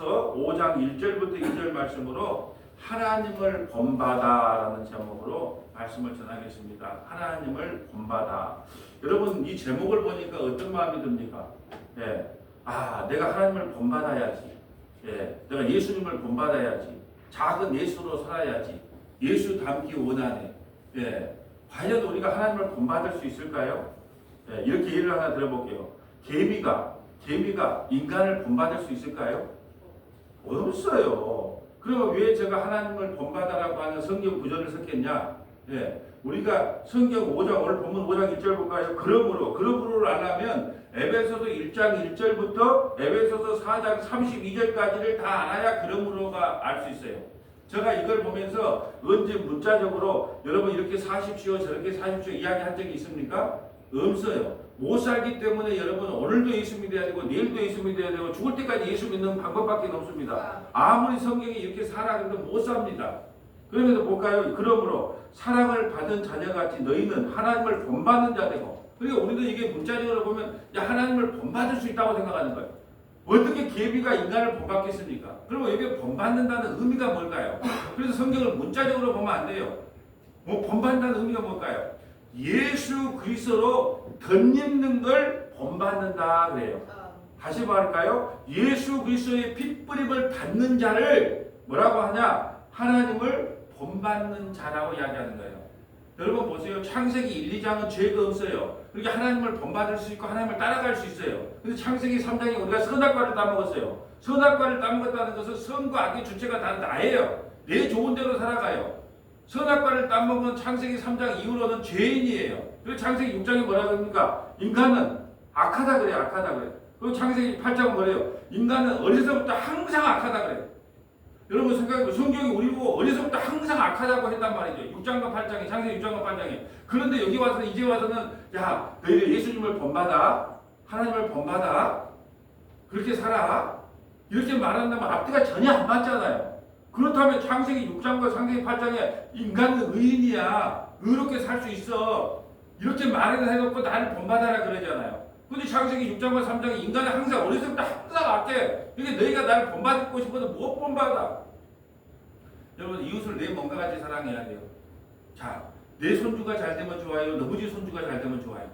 에베소서 5장 1절부터 2절 말씀으로 하나님을 본받아라는 제목으로 말씀을 전하겠습니다. 하나님을 본받아. 여러분 이 제목을 보니까 어떤 마음이 듭니까? 예. 아, 내가 하나님을 본받아야지. 예. 내가 예수님을 본받아야지. 작은 예수로 살아야지. 예수 닮기 원하네. 예. 과연 우리가 하나님을 본받을 수 있을까요? 예. 이렇게 예를 하나 들어볼게요. 개미가 인간을 본받을 수 있을까요? 없어요. 그럼 왜 제가 하나님을 본받아라고 하는 성경 구절을 썼겠냐? 예, 우리가 성경 5장, 오늘 본문 5장 1절 볼까요? 그러므로를 알려면 에베소서 1장 1절부터 에베소서 4장 32절까지를 다 알아야 그러므로가 알 수 있어요. 제가 이걸 보면서 언제 문자적으로 여러분 이렇게 사십시오, 저렇게 사십시오 이야기한 적이 있습니까? 없어요. 못 살기 때문에 여러분 오늘도 예수 믿어야 되고 내일도 예수 믿어야 되고 죽을 때까지 예수 믿는 방법밖에 없습니다. 아무리 성경이 이렇게 살아 그래도 못 삽니다. 그러면서 볼까요? 그러므로 사랑을 받은 자녀같이 너희는 하나님을 본받는 자 되고, 그러니까 우리도 이게 문자적으로 보면 야 하나님을 본받을 수 있다고 생각하는 거예요. 어떻게 개미가 인간을 본받겠습니까? 그리고 여기 본받는다는 의미가 뭘까요? 그래서 성경을 문자적으로 보면 안 돼요. 뭐 본받는다는 의미가 뭘까요? 예수 그리스도로 덧입는 걸 본받는다 그래요. 다시 말할까요? 예수 그리스도의 핏뿌림을 받는 자를 뭐라고 하냐? 하나님을 본받는 자라고 이야기하는 거예요. 여러분 보세요. 창세기 1, 2장은 죄가 없어요. 그러니까 하나님을 본받을 수 있고 하나님을 따라갈 수 있어요. 근데 창세기 3장에 우리가 선악과를 따먹었어요. 선악과를 따먹었다는 것은 선과 악의 주체가 다 나예요. 내 좋은 대로 살아가요. 선악과를 따먹은 창세기 3장 이후로는 죄인이에요. 그리고 창세기 6장이 뭐라고 합니까? 인간은 악하다 그래요. 악하다 그래요. 그리고 창세기 8장은 뭐래요? 인간은 어려서부터 항상 악하다 그래요. 여러분 생각해보세요. 성경이 우리 보고 어려서부터 항상 악하다고 했단 말이죠. 6장과 8장에, 창세기 6장과 8장에. 그런데 여기 와서는 이제 와서는 야 너희들 예수님을 본받아. 하나님을 본받아. 그렇게 살아. 이렇게 말한다면 앞뒤가 전혀 안 맞잖아요. 그렇다면 창세기 6장과 창세기 8장에 인간은 의인이야. 의롭게 살 수 있어. 이렇게 말을 해놓고 나를 본받아라 그러잖아요. 근데 창세기 6장과 3장에 인간은 항상 어려서부터 항상 악해. 그러니까 너희가 나를 본받고 싶어도 못 본받아. 여러분 이웃을 내 몸과 같이 사랑해야 돼요. 자, 내 손주가 잘 되면 좋아요. 너희 집 손주가 잘 되면 좋아요.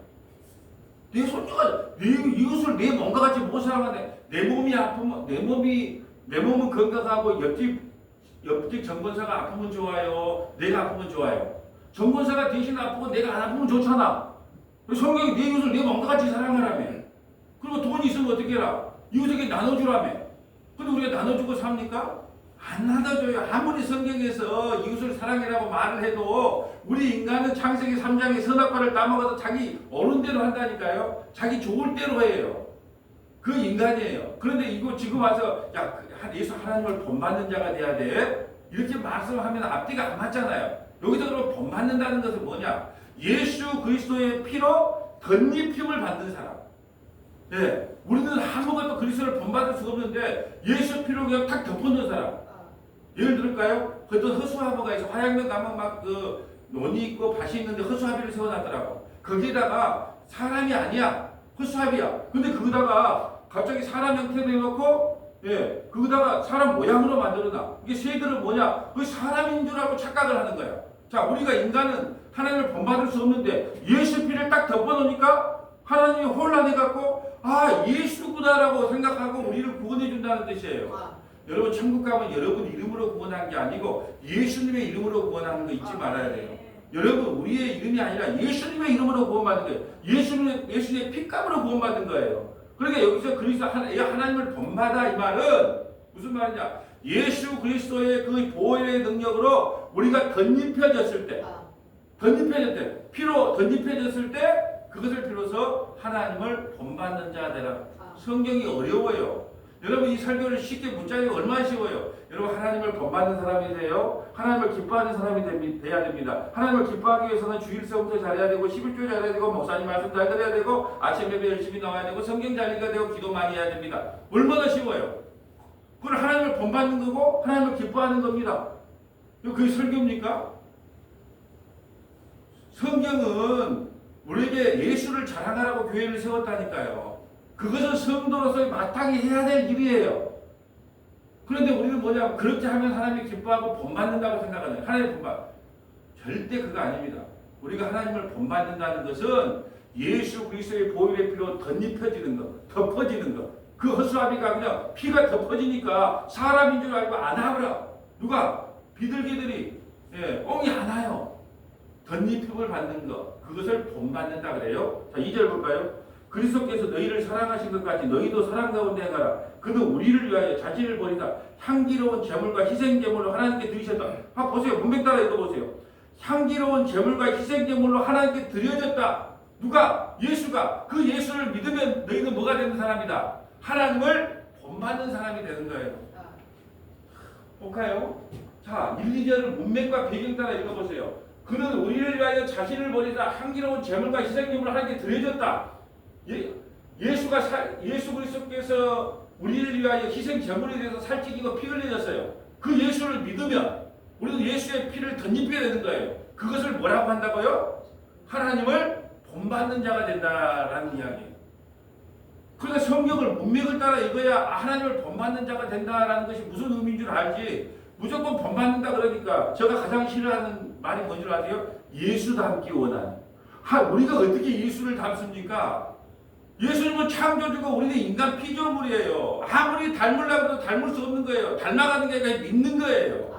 내 이웃을 내 몸과 같이 못 사랑하네. 내 몸이 아프면 내 몸은 건강하고 옆집 정권사가 아프면 좋아요. 내가 아프면 좋아요. 정권사가 대신 아프고 내가 안 아프면 좋잖아. 성경이 내 이웃을 내 몸과 같이 사랑하라며. 그리고 돈이 있으면 어떻게 해라? 이웃에게 나눠주라며. 근데 우리가 나눠주고 삽니까? 안 나눠줘요. 아무리 성경에서 이웃을 사랑해라고 말을 해도 우리 인간은 창세기 3장의 선악과를 따먹어서 자기 옳은 대로 한다니까요. 자기 좋을 대로 해요. 그 인간이에요. 그런데 이거 지금 와서 야 예수 하나님을 본받는 자가 돼야 돼. 이렇게 말씀하면 앞뒤가 안 맞잖아요. 여기서 그럼 본받는다는 것은 뭐냐? 예수 그리스도의 피로 덧입힘을 받는 사람. 예, 우리는 아무것도 그리스도를 본받을 수가 없는데 예수 피로 그냥 탁 덮어놓은 사람. 예를 들을까요? 어떤 허수아비가 있어. 화양면 가면 막 그 논이 있고 밭이 있는데 허수아비를 세워놨더라고. 거기에다가 사람이 아니야. 허수아비야. 근데 거기다가 갑자기 사람 형태로 해놓고 예, 거기다가 사람 모양으로 만들어놔. 이게 새들은 뭐냐? 그 사람인 줄 알고 착각을 하는 거야. 자, 우리가 인간은 하나님을 본받을 수 없는데 예수 피를 딱 덮어놓으니까 하나님이 혼란해갖고 아 예수구나라고 생각하고 우리를 구원해준다는 뜻이에요. 여러분 천국 가면 여러분 이름으로 구원한 게 아니고 예수님의 이름으로 구원하는 거 잊지 말아야 돼요. 여러분 우리의 이름이 아니라 예수님의 이름으로 구원받은 거예요. 예수님의 피값으로 구원받은 거예요. 그러니까 여기서 그리스도 하나님을 본받아 이 말은 무슨 말이냐? 예수 그리스도의 그 보혈의 능력으로 우리가 덧입혀졌을 때 피로 덧입혀졌을 때 그것을 비로소 하나님을 본받는 자 되라. 성경이 어려워요. 여러분 이 설교를 쉽게 문자에 얼마나 쉬워요. 여러분 하나님을 본받는 사람이 돼요. 하나님을 기뻐하는 사람이 돼야 됩니다. 하나님을 기뻐하기 위해서는 주일서부터 잘해야 되고 11조 잘해야 되고 목사님 말씀 잘 들어야 되고 아침 예배 열심히 나와야 되고 성경 잘 읽어야 되고 기도 많이 해야 됩니다. 얼마나 쉬워요. 그걸 하나님을 본받는 거고 하나님을 기뻐하는 겁니다. 그게 설교입니까? 성경은 우리에게 예수를 자랑하라고 교회를 세웠다니까요. 그것은 성도로서의 마땅히 해야 될 일이에요. 그런데 우리는 뭐냐? 그렇게 하면 하나님이 기뻐하고 본받는다고 생각하는 거예요. 하나님 본받. 절대 그거 아닙니다. 우리가 하나님을 본받는다는 것은 예수 그리스도의 보혈의 피로 덧입혀지는 것, 덮어지는 것. 그 허수아비가 그냥 피가 덮어지니까 사람인 줄 알고 안 하더라. 누가? 비둘기들이 엉이 안 와요. 덧입힘을 받는 것. 그것을 본받는다 그래요. 자, 2절 볼까요? 그리스도께서 너희를 사랑하신 것 같이 너희도 사랑 가운데 행하라. 그는 우리를 위하여 자신을 버리다 향기로운 제물과 희생 제물로 하나님께 드리셨다. 보세요. 문맥 따라 읽어보세요. 향기로운 제물과 희생 제물로 하나님께 드려졌다. 누가? 예수가. 그 예수를 믿으면 너희는 뭐가 되는 사람이다? 하나님을 본받는 사람이 되는 거예요. 볼까요? 자, 1, 2절을 문맥과 배경 따라 읽어보세요. 그는 우리를 위하여 자신을 버리다 향기로운 제물과 희생 제물을 하나님께 드려졌다. 예수 그리스도께서 우리를 위하여 희생 제물에 대해서 살찌기고 피 흘려졌어요. 그 예수를 믿으면 우리도 예수의 피를 덧입히게 되는 거예요. 그것을 뭐라고 한다고요? 하나님을 본받는 자가 된다라는 이야기예요. 그러니까 성경을 문맥을 따라 읽어야 하나님을 본받는 자가 된다라는 것이 무슨 의미인 줄 알지. 무조건 본받는다 그러니까 제가 가장 싫어하는 말이 뭔 줄 아세요? 예수 닮기 원하는. 우리가 어떻게 예수를 닮습니까? 예수님은 창조주고 우리는 인간 피조물이에요. 아무리 닮으려고 해도 닮을 수 없는 거예요. 닮아가는 게 아니라 믿는 거예요.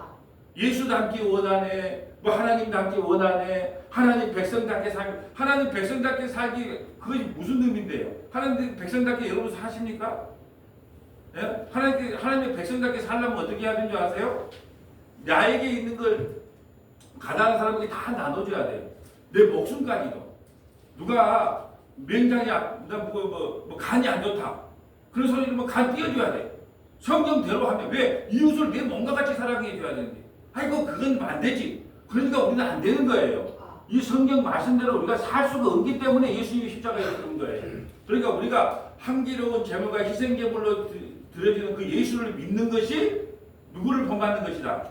예수 닮기 원하네. 뭐 하나님 닮기 원하네. 하나님 백성답게 살기. 하나님 백성답게 살기 그것이 무슨 의미인데요? 하나님 백성답게 여러분 사십니까? 예? 하나님의 백성답게 살려면 어떻게 해야 되는 줄 아세요? 나에게 있는 걸 가난한 사람에게 다 나눠줘야 돼요. 내 목숨까지도. 누가 맹장이야, 간이 안 좋다. 그런 소리 들으면 간 띄워줘야 돼. 성경대로 하면 왜? 이웃을 내 몸과 같이 사랑해줘야 되는데. 아이고 그건 안 되지. 그러니까 우리는 안 되는 거예요. 이 성경 말씀대로 우리가 살 수가 없기 때문에 예수님이 십자가에 죽은 거예요. 그러니까 우리가 향기로운 제물과 희생 제물로 드려지는 그 예수를 믿는 것이 누구를 본받는 것이다?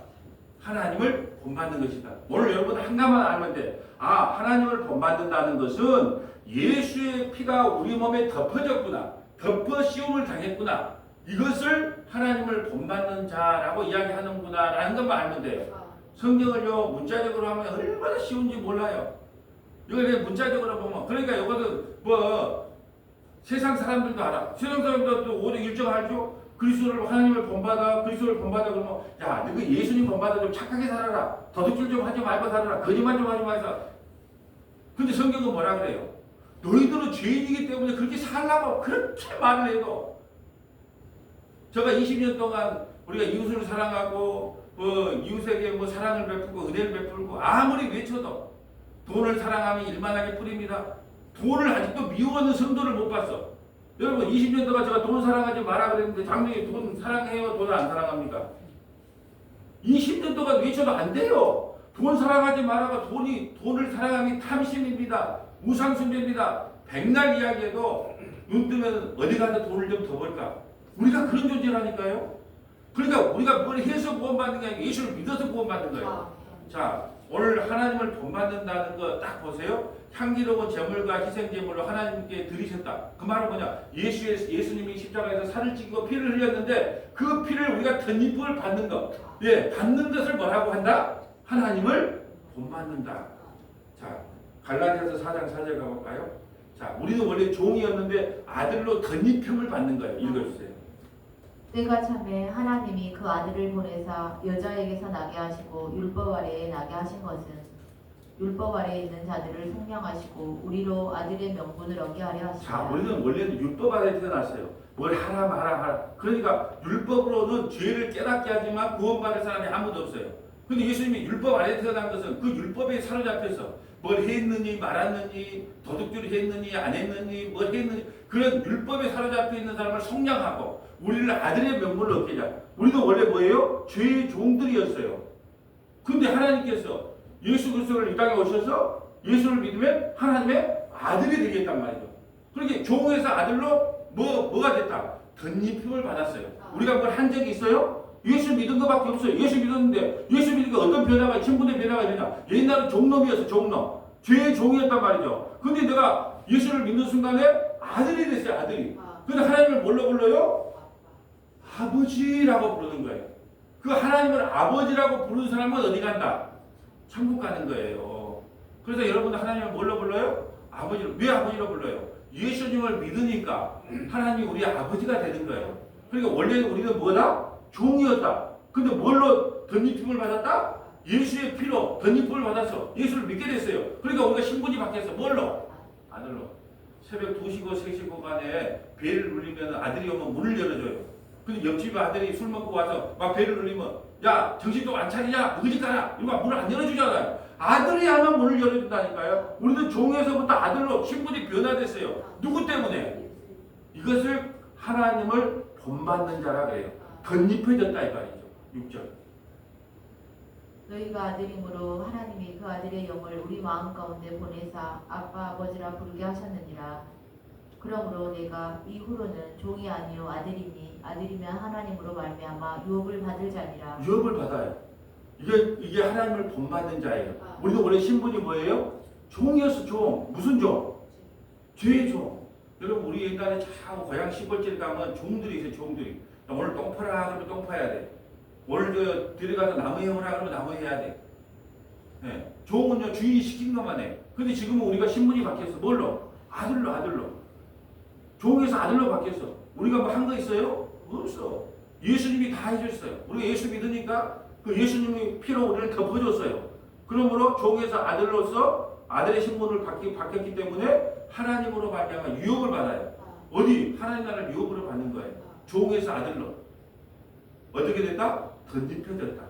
하나님을 본받는 것이다. 오늘 여러분 하나만 알면 돼. 하나님을 본받는다는 것은 예수의 피가 우리 몸에 덮어졌구나. 덮어 씌움을 당했구나. 이것을 하나님을 본받는 자라고 이야기하는구나 라는 것만 알면 돼요. 성경을요 문자적으로 하면 얼마나 쉬운지 몰라요. 이걸 문자적으로 보면 그러니까 이거는 세상 사람들도 알아. 세상 사람들도 오직 일정 알죠. 그리스도를 하나님을 본받아 그리스도를 본받아 그러면 야 너그 예수님 본받아 좀 착하게 살아라. 도둑질 좀 하지 말고 살아라. 거짓말 좀 하지 말고. 근데 성경은 뭐라 그래요? 너희들은 죄인이기 때문에 그렇게 살라고 그렇게 말을 해도 제가 20년 동안 우리가 이웃을 사랑하고 이웃에게 사랑을 베풀고 은혜를 베풀고 아무리 외쳐도 돈을 사랑하면 일만하게 뿌립니다. 돈을 아직도 미워하는 성도를 못 봤어. 여러분 20년 동안 제가 돈 사랑하지 마라 그랬는데 장로님 돈 사랑해요? 돈을 안 사랑합니까? 20년 동안 외쳐도 안 돼요. 돈 사랑하지 마라가 돈을 사랑함이 탐심입니다. 우상숭배입니다. 백날 이야기해도 눈 뜨면 어디 가서 돈을 좀 더 벌까? 우리가 그런 존재라니까요. 그러니까 우리가 뭘 해서 구원받는 게 아니고 예수를 믿어서 구원받는 거예요. 자, 오늘 하나님을 본받는다는 거 딱 보세요. 향기로운 제물과 희생 제물로 하나님께 드리셨다. 그 말은 뭐냐? 예수님이 십자가에서 살을 찌고 피를 흘렸는데 그 피를 우리가 덧입을 받는 것. 받는 것을 뭐라고 한다? 하나님을 본받는다. 자, 갈라디아서 4장 4절 가볼까요? 자, 우리는 원래 종이었는데 아들로 덧입힘을 받는 거예요. 읽어주세요. 때가 참에 하나님이 그 아들을 보내사 여자에게서 나게 하시고 율법 아래에 나게 하신 것은 율법 아래에 있는 자들을 성령하시고 우리로 아들의 명분을 얻게 하려 하시니라. 자, 우리는 원래는 율법 아래에 태어났어요. 뭘 하라 마라. 그러니까 율법으로는 죄를 깨닫게 하지만 구원받을 사람이 아무도 없어요. 근데 예수님이 율법 아래에 태어난 것은 그 율법에 사로잡혀서 뭘 했느니 말았느니 도둑질을 했느니 안 했느니 뭘 했느니 그런 율법에 사로잡혀 있는 사람을 성량하고 우리를 아들의 명분을 얻게 하자. 우리도 원래 뭐예요? 죄의 종들이었어요. 근데 하나님께서 예수 그리스도를 이 땅에 오셔서 예수를 믿으면 하나님의 아들이 되겠단 말이죠. 그렇게 종에서 아들로 뭐가 됐다? 덧입힘을 받았어요. 우리가 뭘 한 적이 있어요? 예수 믿은 것밖에 없어요. 예수 믿었는데 예수 믿으니까 어떤 변화가 신분의 변화가 되냐? 옛날은 종놈이었어. 종놈. 죄의 종이었단 말이죠. 근데 내가 예수를 믿는 순간에 아들이 됐어요. 아들이. 근데 하나님을 뭘로 불러요? 아버지라고 부르는 거예요. 그 하나님을 아버지라고 부르는 사람은 어디 간다? 천국 가는 거예요. 그래서 여러분들 하나님을 뭘로 불러요? 아버지로. 왜 아버지로 불러요? 예수님을 믿으니까 하나님이 우리 아버지가 되는 거예요. 그러니까 원래는 우리는 뭐다? 종이었다. 근데 뭘로 덧입힘을 받았다? 예수의 피로 덧입힘을 받아서 예수를 믿게 됐어요. 그러니까 우리가 신분이 바뀌었어. 뭘로? 아들로. 새벽 2시고 3시고 간에 배를 울리면 아들이 오면 문을 열어줘요. 근데 옆집 아들이 술 먹고 와서 막 배를 울리면 야 정신도 안 차리냐? 어디 가라? 이거 문을 안 열어주잖아요. 아들이 하면 문을 열어준다니까요. 우리는 종에서부터 아들로 신분이 변화됐어요. 누구 때문에? 이것을 하나님을 본받는 자라 그래요. 덧입혀졌다 이 말이죠. 6절. 너희가 아들이므로 하나님이 그 아들의 영을 우리 마음 가운데 보내사 아빠 아버지라 부르게 하셨느니라. 그러므로 내가 이후로는 종이 아니요 아들이니 아들이면 하나님으로 말미암아 유업을 받을 자니라. 유업을 받아요. 이게 하나님을 본받는 자예요. 우리도 원래 신분이 뭐예요? 종이었어. 종. 무슨 종? 죄의 종. 여러분 우리 옛날에 참 고향 시골집 가면 종들이 있어요. 종들이. 오늘 똥 파라 그러면 똥 파야 돼. 오늘 들어가서 나무 해오라 그러면 나무 해야 돼. 네. 종은요 주인이 시킨 것만 해. 근데 지금은 우리가 신분이 바뀌었어. 뭘로? 아들로. 종에서 아들로 바뀌었어. 우리가 뭐 한 거 있어요? 없어. 예수님이 다 해줬어요. 우리가 예수 믿으니까 그 예수님이 피로 우리를 덮어줬어요. 그러므로 종에서 아들로서 아들의 신분을 바뀌었기 때문에 하나님으로 말미암아 유업을 받아요. 어디? 하나님 나라를 유업으로 받는 거예요. 종에서 아들로. 어떻게 됐다? 덧입혀졌다.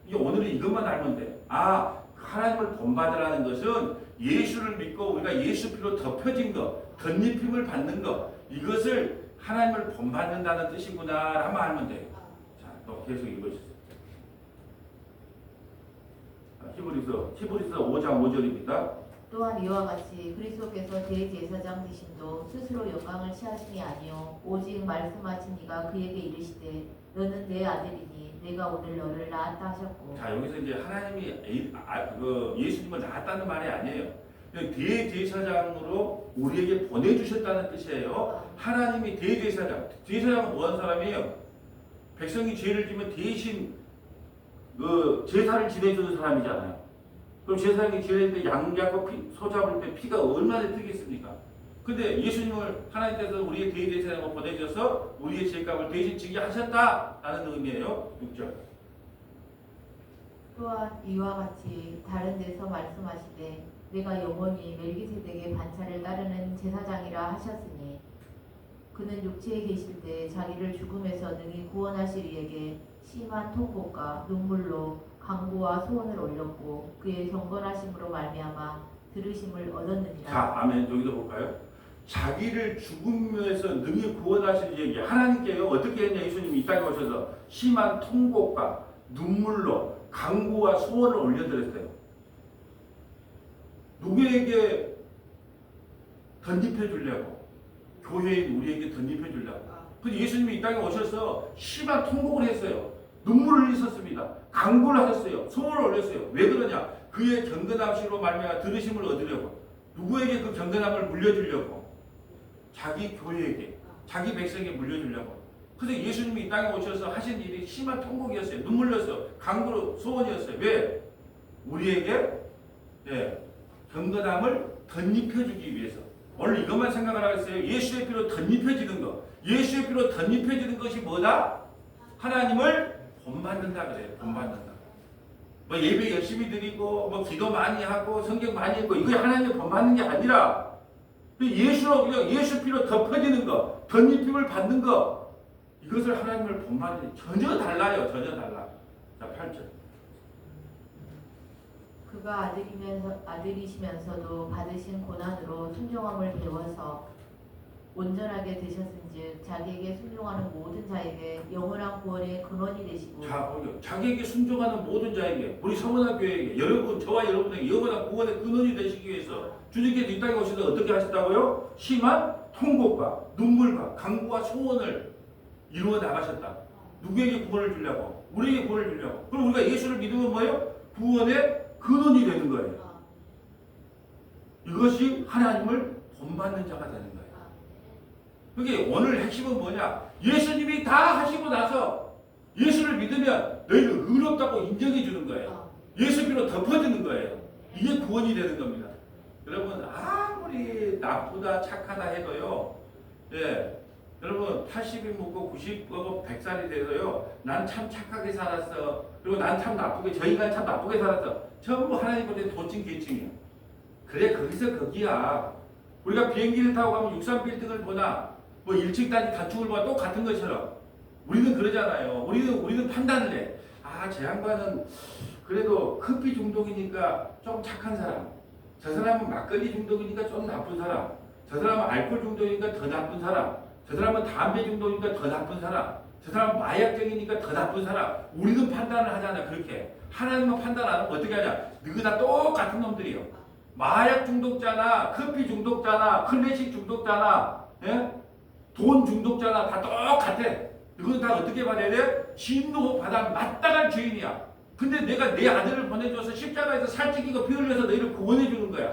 이게 오늘은 이것만 알면 돼. 하나님을 본받으라는 것은 예수를 믿고 우리가 예수 피로 덮여진 것, 덧입힘을 받는 것, 이것을 하나님을 본받는다는 뜻이구나 하면 알면 돼요. 자, 또 계속 읽어주세요. 히브리서 5장 5절입니다. 또한 이와 같이 그리스도께서 대제사장 되심도 스스로 영광을 취하심이 아니요 오직 말씀하신 이가 그에게 이르시되 너는 내 아들이니 내가 오늘 너를 낳았다 하셨고. 자, 여기서 이제 하나님이 예수님을 낳았다는 말이 아니에요. 대제사장으로 우리에게 보내주셨다는 뜻이에요. 하나님이 대제사장은 뭐하는 사람이에요? 백성이 죄를 지면 대신 제사를 지내주는 사람이잖아요. 그럼 제사장이 지낼 때 양 잡고 소 잡을 때 피가 얼마나 뜨겠습니까? 근데 예수님을 하나님께서 우리의 대제사장으로 보내주셔서 우리의 죄값을 대신 지게 하셨다라는 의미예요. 6절. 또한 이와 같이 다른 데서 말씀하시되 내가 영원히 멜기세덱의 반차를 따르는 제사장이라 하셨으니 그는 육체에 계실 때 자기를 죽음에서 능히 구원하실 이에게 심한 통곡과 눈물로 간구와 소원을 올렸고 그의 경건하심으로 말미암아 들으심을 얻었느니라. 자, 아멘. 여기도 볼까요? 자기를 죽음에서 능히 구원하실 이에게 하나님께요 어떻게 했냐? 예수님이 이 땅에 오셔서 심한 통곡과 눈물로 간구와 소원을 올려드렸어요. 누구에게 덧입혀 주려고? 교회인 우리에게 덧입혀 주려고. 근데 예수님이 이 땅에 오셔서 심한 통곡을 했어요. 눈물을 흘리셨습니다. 간구를 하셨어요. 소원을 올렸어요. 왜 그러냐? 그의 경건함으로 말미암아 들으심을 얻으려고. 누구에게 그 경건함을 물려주려고? 자기 교회에게, 자기 백성에게 물려주려고. 그래서 예수님이 이 땅에 오셔서 하신 일이 심한 통곡이었어요. 눈물 흘렸어요. 간구로 소원이었어요. 왜? 우리에게 경건함을 덧입혀주기 위해서. 오늘 이것만 생각을 하겠어요. 예수의 피로 덧입혀지는 것. 예수의 피로 덧입혀지는 것이 뭐다? 하나님을 본받는다 그래요. 본받는다. 뭐 예배 열심히 드리고 뭐 기도 많이 하고 성경 많이 읽고 이게 하나님을 본받는 게 아니라 예수로 그냥 예수 피로 덮어지는 것, 덧입힘을 받는 것, 이것을 하나님을 본받는 게 전혀 달라요. 전혀 달라. 자, 8절. 그가 아들이시면서도 받으신 고난으로 순종함을 배워서 온전하게 되셨은즉 자기에게 순종하는 모든 자에게 영원한 구원의 근원이 되시고. 자, 자기에게 순종하는 모든 자에게, 우리 성원학 교회에게, 여러분, 저와 여러분에게 영원한 구원의 근원이 되시기 위해서 주님께서 이 땅에 오셔서 어떻게 하셨다고요? 심한 통곡과 눈물과 간구와 소원을 이루어 나가셨다. 누구에게 구원을 주려고? 우리에게 구원을 주려고. 그럼 우리가 예수를 믿으면 뭐예요? 구원의 근원이 되는 거예요. 이것이 하나님을 본받는 자가 되는 거예요. 그게 오늘 핵심은 뭐냐? 예수님이 다 하시고 나서 예수를 믿으면 너희를 의롭다고 인정해 주는 거예요. 예수님으로 덮어주는 거예요. 이게 구원이 되는 겁니다. 여러분 아무리 나쁘다 착하다 해도요. 예, 여러분 80이 묻고 90고 100살이 돼서요. 난 참 착하게 살았어. 그리고 난 참 나쁘게 저 인간 참 나쁘게 살았어. 전부 하나님 보다 도찐 계층이에요. 그래 거기서 거기야. 우리가 비행기를 타고 가면 63 빌딩을 보나 뭐 1층 단지 단축을 보나 똑같은 것처럼 우리는 그러잖아요. 우리는 판단을 해. 아, 저 양반은 그래도 커피 중독이니까 좀 착한 사람. 저 사람은 막걸리 중독이니까 좀 나쁜 사람. 저 사람은 알코올 중독이니까 더 나쁜 사람. 저 사람은 담배 중독이니까 더 나쁜 사람. 저 사람은 마약쟁이니까 더 나쁜 사람. 우리는 판단을 하잖아. 그렇게. 하나님은 판단 안 하면 어떻게 하냐. 너희 다 똑같은 놈들이요. 마약 중독자나 커피 중독자나 클래식 중독자나 예? 돈 중독자나 다 똑같아. 이건 다 어떻게 받아야 돼? 진노 받아 마땅한 죄인이야. 근데 내가 내 아들을 보내줘서 십자가에서 살찌기고 피 흘려서 너희를 구원해 주는 거야.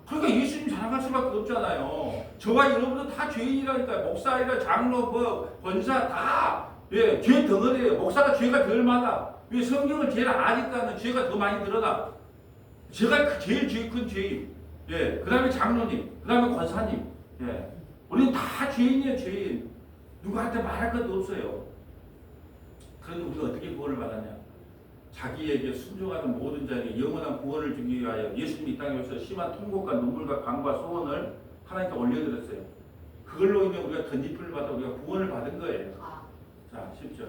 그러니까 예수님 자랑할 수밖에 없잖아요. 저와 여러분도 다 죄인이라니까요. 목사이라 장로, 권사 다 예, 죄 덩어리예요. 목사가 죄가 덜 많아. 왜 성경을 제일 아니까는 죄가 더 많이 늘어나. 제가 제일 큰 죄인. 예, 그 다음에 장로님, 그 다음에 권사님. 예, 우리는 다 죄인이에요, 죄인. 누구한테 말할 것도 없어요. 그런데 우리가 어떻게 구원을 받았냐? 자기에게 순종하는 모든 자에게 영원한 구원을 주기 위하여 예수님이 이 땅에 오셔서 심한 통곡과 눈물과 강과 소원을 하나님께 올려드렸어요. 그걸로 인해 우리가 덧입을 받아 우리가 구원을 받은 거예요. 자, 10절.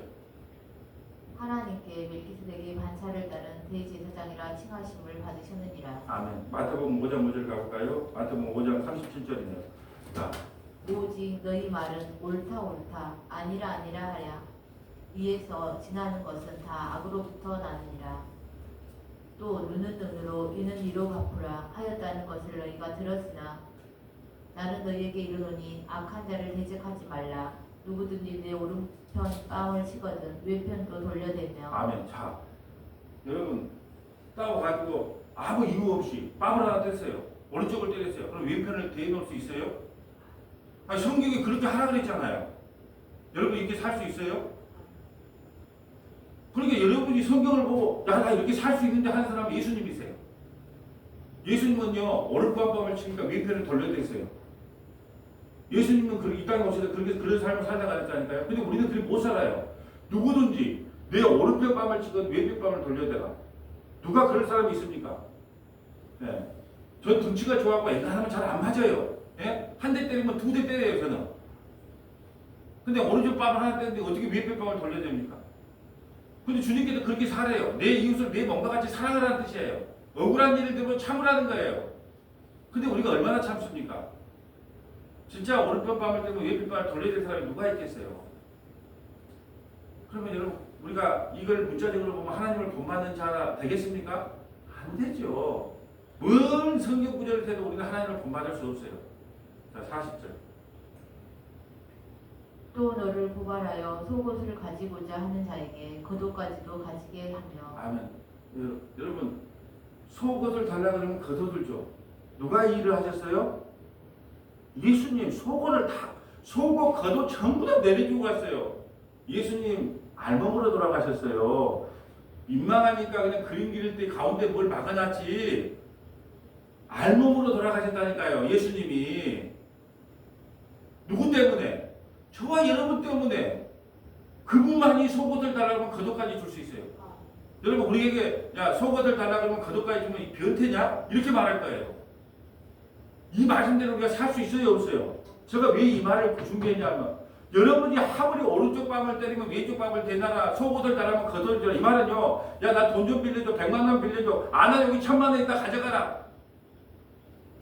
하나님께 멜기세덱의 반차를 따른 대제사장이라 칭하심을 받으셨느니라. 아멘. 마태복음 5장 5절 가볼까요? 마태복음 5장 37절이네요. 자, 오직 너희 말은 옳다 옳다 아니라 아니라 하랴. 이에서 지나는 것은 다 악으로부터 나느니라. 또 눈은 눈으로 이는 이로 갚으라 하였다는 것을 너희가 들었으나 나는 너희에게 이르노니 악한 자를 대적하지 말라. 누구든지 내 오른편 뺨을 치거든 왼편도 돌려대며. 아멘. 자, 여러분 싸워가지고 아무 이유 없이 뺨을 하나 뗐어요. 오른쪽을 때렸어요. 그럼 왼편을 대놓을 수 있어요? 아니, 성경이 그렇게 하라 그랬잖아요. 여러분 이렇게 살 수 있어요? 그러니까 여러분이 성경을 보고 야, 나 이렇게 살 수 있는데 하는 사람은 예수님이세요. 예수님은요 오른편 뺨을 치니까 왼편을 돌려댔어요. 예수님은 이 땅에 오셔서 그런 삶을 살다가 했다니까요. 근데 우리는 그렇게 못 살아요. 누구든지 내 오른편 뺨을 치건 왼편 뺨을 돌려대라. 누가 그럴 사람이 있습니까? 예. 전 등치가 좋아하고 앵간하면 잘 안 맞아요. 예? 한 대 때리면 두 대 때려요, 저는. 근데 오른쪽 뺨을 하나 때리는데 어떻게 왼편 뺨을 돌려댑니까? 근데 주님께서 그렇게 살아요. 내 이웃을 내 몸과 같이 사랑하라는 뜻이에요. 억울한 일을 되면 참으라는 거예요. 근데 우리가 얼마나 참습니까? 진짜 오른편 뺨을 때리고 왼편 뺨을 돌려야 될 사람이 누가 있겠어요? 그러면 여러분 우리가 이걸 문자적으로 보면 하나님을 본받는 자 되겠습니까? 안 되죠. 뭔 성경 구절을 해도 우리는 하나님을 본받을 수 없어요. 자, 40절. 또 너를 고발하여 속옷을 가지고자 하는 자에게 겉옷까지도 가지게 하며. 아멘. 여러분 속옷을 달라 그러면 겉옷을 줘. 누가 이 일을 하셨어요? 예수님. 속옷을 다 속옷 겉옷 전부 다 내려주고 갔어요. 예수님 알몸으로 돌아가셨어요. 민망하니까 그냥 그림 그릴 때 가운데 뭘 막아놨지. 알몸으로 돌아가셨다니까요. 예수님이. 누구 때문에? 저와 여러분 때문에. 그분만이 속옷을 달라고 하면 겉옷까지 줄 수 있어요. 여러분 우리에게 야 속옷을 달라고 하면 겉옷까지 주면 변태냐? 이렇게 말할 거예요. 이 말씀대로 우리가 살 수 있어요 없어요? 제가 왜 이 말을 준비했냐면 여러분이 아무리 오른쪽 뺨을 때리면 왼쪽 뺨을 대나라 속옷을 달라면 겉옷을 주라. 이 말은요. 야 나 돈 좀 빌려줘. 100만 원 빌려줘. 나 여기 1000만 원 있다 가져가라.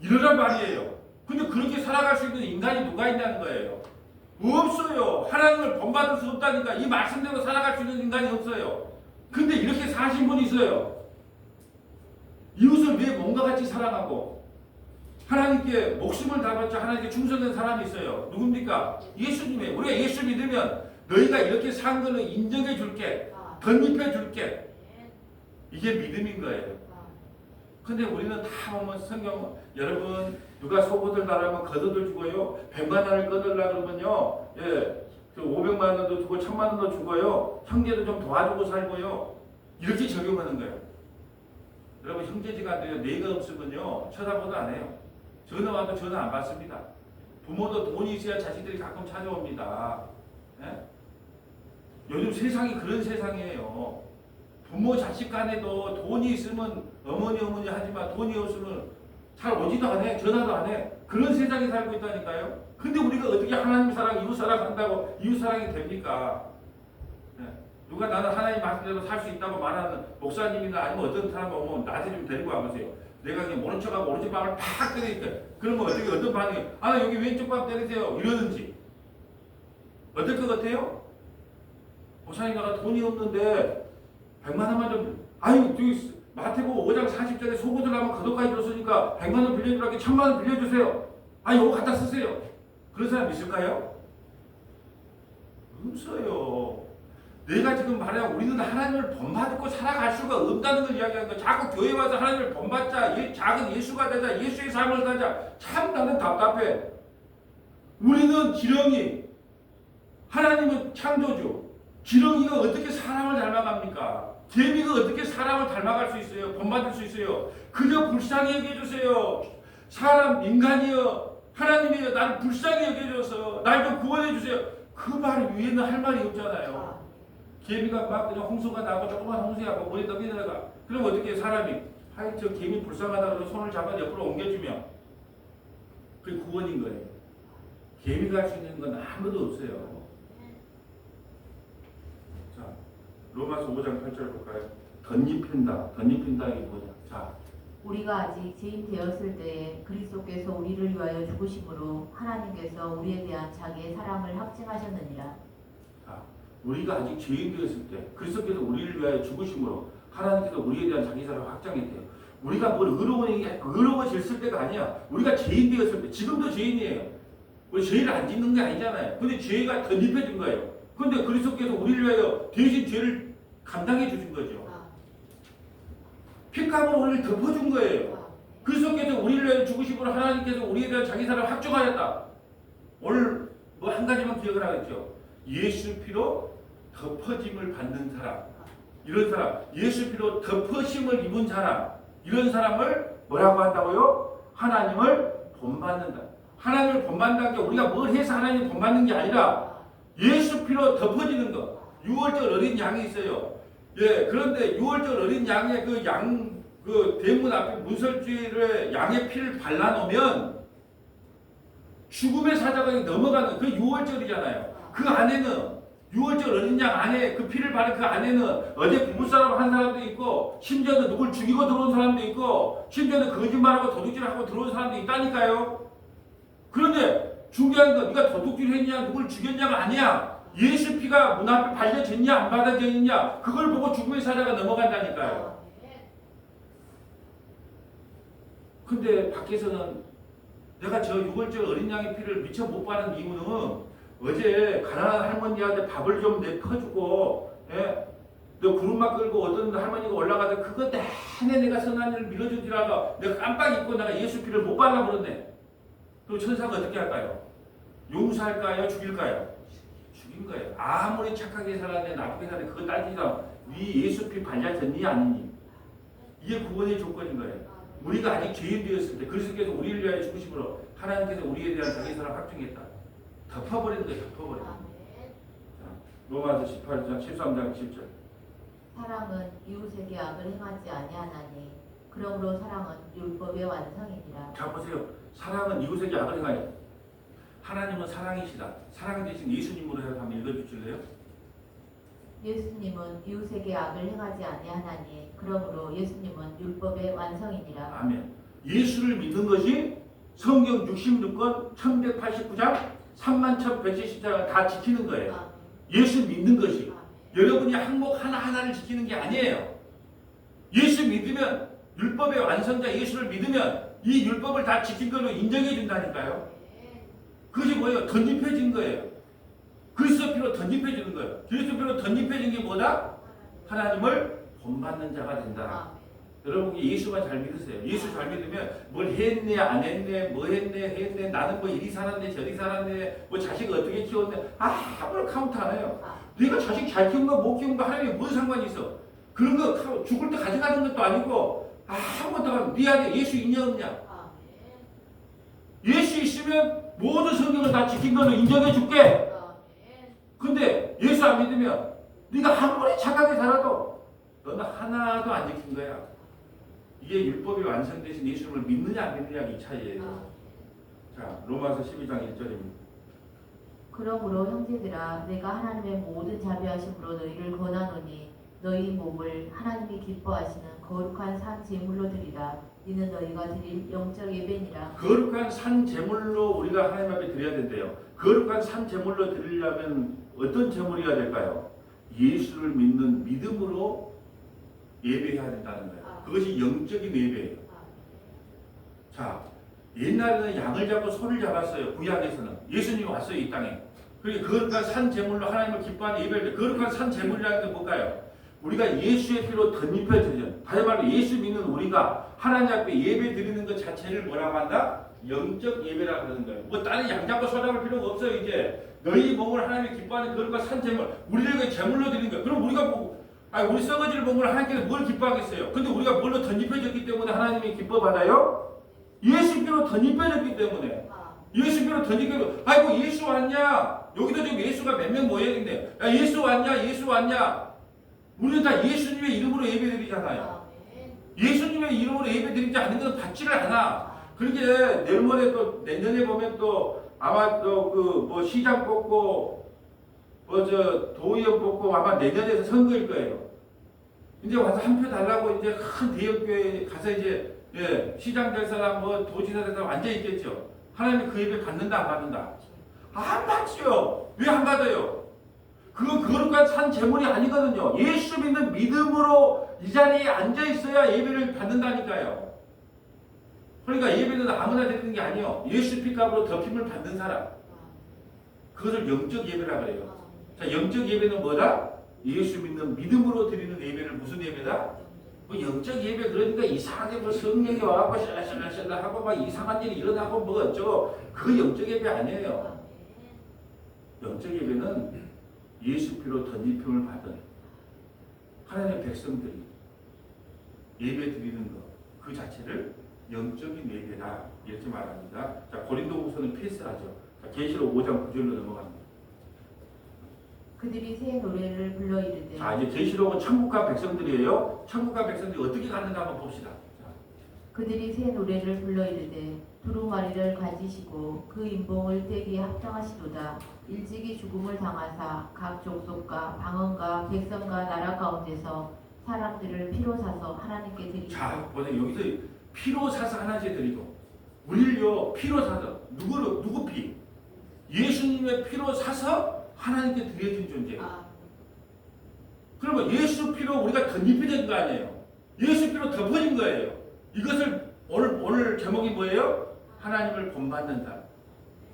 이러란 말이에요. 근데 그렇게 살아갈 수 있는 인간이 누가 있냐는 거예요. 없어요. 하나님을 본받을 수 없다니까. 이 말씀대로 살아갈 수 있는 인간이 없어요. 근데 이렇게 사신 분이 있어요. 이웃을 내 몸과 같이 사랑하고 하나님께 목숨을 다바쳐 하나님께 충성된 사람이 있어요. 누굽니까? 예수님이에요. 우리가 예수 믿으면 너희가 이렇게 산 거는 인정해 줄게. 덧입혀 줄게. 이게 믿음인 거예요. 근데 우리는 다 보면 성경 여러분 누가 속옷을 달라면 겉옷을 주고요. 100만 원을 꺼들라 그러면요. 예, 저 500만 원도 주고 1000만 원도 주고요. 형제도 좀 도와주고 살고요. 이렇게 적용하는 거예요. 여러분 형제지간도요. 내가 없으면요. 쳐다보도 안 해요. 전화 와도 전화 안 받습니다. 부모도 돈이 있어야 자식들이 가끔 찾아옵니다. 예? 요즘 세상이 그런 세상이에요. 부모 자식 간에도 돈이 있으면 어머니 하지만 돈이 없으면 잘 오지도 안 해. 전화도 안 해. 그런 세상에 살고 있다니까요. 근데 우리가 어떻게 하나님 사랑, 이웃 사랑 한다고 이웃 사랑이 됩니까? 예. 누가 나는 하나님 말씀대로 살 수 있다고 말하는 목사님이나 아니면 어떤 사람 오면 나한테 좀 데리고 와보세요. 내가 그냥 모른 척하고 오른쪽 방을 팍 때리니까 그러면 어떻게 어떤 반응이 아 여기 왼쪽 방 때리세요 이러는지 어떨 것 같아요? 목사님 내가 돈이 없는데 100만 원만 좀 아유 저기 마태복음 5장 40절에 소고들 하면 거둬까지 줬으니까 100만 원 빌려주라고 1000만 원 빌려주세요. 아 요거 갖다 쓰세요. 그런 사람 있을까요? 없어요. 내가 지금 말하면 우리는 하나님을 본받고 살아갈 수가 없다는 걸 이야기하는 거야. 자꾸 교회 와서 하나님을 본받자. 작은 예수가 되자. 예수의 삶을 살자. 참 나는 답답해. 우리는 지렁이. 하나님은 창조주. 지렁이가 어떻게 사람을 닮아갑니까? 개미가 어떻게 사람을 닮아갈 수 있어요? 본받을 수 있어요? 그저 불쌍히 여겨주세요. 사람, 인간이여. 하나님이여 나를 불쌍히 여겨줘서 날 좀 구원해주세요. 그 말 위에는 할 말이 없잖아요. 개미가 막 그냥 홍수가 나고 조그만 홍수야 고 물에 떠 들어가. 그럼 어떻게 사람이 하이 저 개미 불쌍하다 그러고 손을 잡아 옆으로 옮겨주면 그게 구원인 거예요. 개미가 할 수 있는 건 아무도 없어요. 자 로마서 5장 8절 볼까요? 덧입힌다. 덧입힌다 이게 뭐냐? 자 우리가 아직 죄인 되었을 때에 그리스도께서 우리를 위하여 죽으심으로 하나님께서 우리에 대한 자기의 사랑을 확증하셨느니라. 우리가 아직 죄인 되었을 때 그리스도께서 우리를 위하여 죽으심으로 하나님께서 우리에 대한 자기 사랑을 확정했대요. 우리가 뭘 의로워졌을 때가 아니야. 우리가 죄인 되었을 때 지금도 죄인이에요. 우리 죄를 안 짓는 게 아니잖아요. 근데 죄가 덧입혀진 거예요. 근데 그리스도께서 우리를 위하여 대신 죄를 감당해 주신 거죠. 피값으로 우리를 덮어준 거예요. 그리스도께서 우리를 위하여 죽으심으로 하나님께서 우리에 대한 자기 사랑을 확정하였다. 오늘 뭐 한 가지만 기억을 하겠죠. 예수 피로 덮어짐을 받는 사람, 이런 사람, 예수 피로 덮어심을 입은 사람, 이런 사람을 뭐라고 한다고요? 하나님을 본받는다. 하나님을 본받는다는 게 우리가 뭘 해서 하나님을 본받는 게 아니라 예수 피로 덮어지는 것. 6월절 어린 양이 있어요. 예, 그런데 6월절 어린 양의 그 대문 앞에 문설주에 양의 피를 발라놓으면 죽음의 사자가 넘어가는 그 6월절이잖아요. 그 안에는 6월절 어린 양 안에 그 피를 바른 그 안에는 어제 부부싸움 한 사람도 있고 심지어는 누굴 죽이고 들어온 사람도 있고 심지어는 거짓말하고 도둑질하고 들어온 사람도 있다니까요. 그런데 중요한 건 네가 도둑질했냐 누굴 죽였냐가 아니야. 예수 피가 문 앞에 발려졌냐 안 발려졌냐 그걸 보고 죽음의 사자가 넘어간다니까요. 근데 밖에서는 내가 저 6월절 어린 양의 피를 미처 못 바른 이유는 어제 가난한 할머니한테 밥을 좀 내퍼주고, 예? 너 구름막 끌고 어떤 할머니가 올라가서 그거 내내 내가 선한 일을 밀어주더라도 내가 깜빡 잊고 내가 예수 피를 못 발라 버렸네. 그럼 천사가 어떻게 할까요? 용서할까요? 죽일까요? 죽인 거예요. 아무리 착하게 살았네 나쁘게 살았네 그거 따지자. 네 예수 피 발려졌니 아니니? 이게 구원의 조건인 거예요. 우리가 아직 죄인 되었을 때 그리스도께서 우리를 위하여 죽으심으로 하나님께서 우리에 대한 자기 사랑 확정했다. 덮어버리는 거예요. 덮어버리는 거예요. 로마서 18장 13장 7절 사랑은 이웃에게 악을 행하지 아니하나니 그러므로 사랑은 율법의 완성이니라. 자 보세요. 사랑은 이웃에게 악을 행하여 하나님은 사랑이시다. 사랑 대신 예수님으로 해서 한번 읽어주실래요? 예수님은 이웃에게 악을 행하지 아니하나니 그러므로 예수님은 율법의 완성이니라. 아멘. 예수를 믿는 것이 성경 66권 1189장 31,170장을 다 지키는 거예요. 예수 믿는 것이 여러분이 항목 하나하나를 지키는 게 아니에요. 예수 믿으면 율법의 완성자 예수를 믿으면 이 율법을 다 지킨 걸로 인정해 준다니까요. 그것이 뭐예요? 덧입혀진 거예요. 그리스도 피로 덧입혀지는 거예요. 그리스도 피로 덧입혀진 게 뭐다? 하나님을 본받는 자가 된다. 여러분 예수만 잘 믿으세요. 예수 잘 믿으면 뭘 했네 안 했네 뭐 했네 나는 뭐 이리 살았네 저리 살았네 뭐 자식 어떻게 키웠네 아무런 카운트 안 해요. 네가 자식 잘 키운 거 못 키운 거 하나님이 무슨 상관이 있어. 그런 거 죽을 때 가져가는 것도 아니고 아무것도 안 네 안에 예수 있냐 없냐. 예수 있으면 모든 성경을 다 지킨 걸로 인정해 줄게. 근데 예수 안 믿으면 네가 아무리 착하게 살아도 너는 하나도 안 지킨 거야. 이게 율법이 완성되신 예수를 믿느냐 안 믿느냐 이 차이예요. 자, 로마서 12장 1절입니다. 그러므로 형제들아 내가 하나님의 모든 자비하심으로 너희를 권하노니 너희 몸을 하나님이 기뻐하시는 거룩한 산 제물로 드리라. 이는 너희가 드릴 영적 예배니라. 거룩한 산 제물로 우리가 하나님 앞에 드려야 된대요. 거룩한 산 제물로 드리려면 어떤 제물이어야 될까요? 예수를 믿는 믿음으로 예배해야 된다는 거예요. 그것이 영적인 예배예요. 자, 옛날에는 양을 잡고 소를 잡았어요. 구약에서는. 예수님이 왔어요, 이 땅에. 그러니까 거룩한 산 제물로 하나님을 기뻐하는 예배를. 거룩한 산 제물이라는 게 뭘까요? 우리가 예수의 피로 덧입혀지는, 다시 말로 예수 믿는 우리가 하나님 앞에 예배 드리는 것 자체를 뭐라고 한다? 영적 예배라고 하는 거예요. 뭐 다른 양 잡고 소 잡을 필요가 없어요. 이제 너희 몸을 하나님이 기뻐하는 거룩한 산 제물, 우리에게 제물로 드리는 거예요. 그럼 우리가 뭐 우리 썩어질 몸을 하나님께서 뭘 기뻐하겠어요? 근데 우리가 뭘로 덧입혀졌기 때문에 하나님이 기뻐받아요? 예수 피로 덧입혀졌기 때문에. 예수 피로 덧입혀져. 아이고 예수 왔냐? 여기도 지금 예수가 몇 명 모여있는데 야 예수 왔냐? 예수 왔냐? 우리는 다 예수님의 이름으로 예배드리잖아요. 예수님의 이름으로 예배드리지 않는 것은 받지를 않아. 그러게 내일모레 또 내년에 보면 또 아마 또 그 뭐 시장 뽑고 뭐 저 도의원 뽑고 아마 내년에서 선거일 거예요. 이제 와서 한 표 달라고 이제 큰 대형교회 가서 이제 시장 될 사람 뭐 도지사 될 사람 앉아 있겠죠. 하나님이 그 예배 받는다 안 받는다? 안 받지요. 왜 안 받아요? 그건 거룩한 산 제물이 아니거든요. 예수 믿는 믿음으로 이 자리에 앉아 있어야 예배를 받는다니까요. 그러니까 예배는 아무나 드리는 게 아니에요. 예수 피값으로 덮임을 받는 사람. 그것을 영적 예배라 그래요. 자, 영적 예배는 뭐다? 예수 믿는 믿음으로 드리는 예배를 무슨 예배다? 뭐 영적 예배 그러니까 이상하게 뭐 성령이 와갖고 샬랄샬랄 하고 막 이상한 일이 일어나고 뭐 어쩌고 그 영적 예배 아니에요. 영적 예배는 예수 피로 덧입힘을 받은 하나님의 백성들이 예배 드리는 것 그 자체를 영적인 예배다 이렇게 말합니다. 자, 고린도후서는 패스하죠. 자, 계시록 5장 9절로 넘어갑니다. 그들이 새 노래를 불러 이르되. 자, 이제 계시록은 천국간 백성들이에요. 천국간 백성들이 어떻게 가는가 한번 봅시다. 자. 그들이 새 노래를 불러 이르되 두루마리를 가지시고 그 인봉을 떼기에 합당하시도다. 일찍이 죽음을 당하사 각 족속과 방언과 백성과 나라 가운데서 사람들을 피로 사서 하나님께 드리시고. 자, 보세요. 여기서 피로 사서 하나씩 드리고 우리를요 피로 사서 누구 피? 예수님의 피로 사서 하나님께 드려진 존재예요. 그러면 예수 피로 우리가 덧입혀진 거 아니에요. 예수 피로 덮어진 거예요. 이것을 오늘 제목이 뭐예요? 하나님을 본받는다.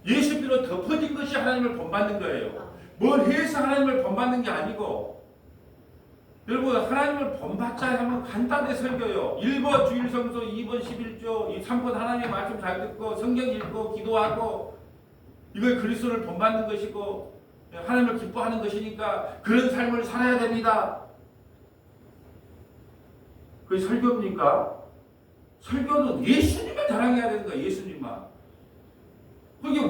예수 피로 덮어진 것이 하나님을 본받는 거예요. 뭘 해서 하나님을 본받는 게 아니고. 여러분 하나님을 본받자 하면 간단하게 설교요. 1번 주일 성수, 2번 11조, 3번 하나님의 말씀 잘 듣고 성경 읽고 기도하고 이걸 그리스도를 본받는 것이고 하나님을 기뻐하는 것이니까 그런 삶을 살아야 됩니다. 그게 설교입니까? 설교는 예수님을 자랑해야 되는 거야. 예수님만. 그러니까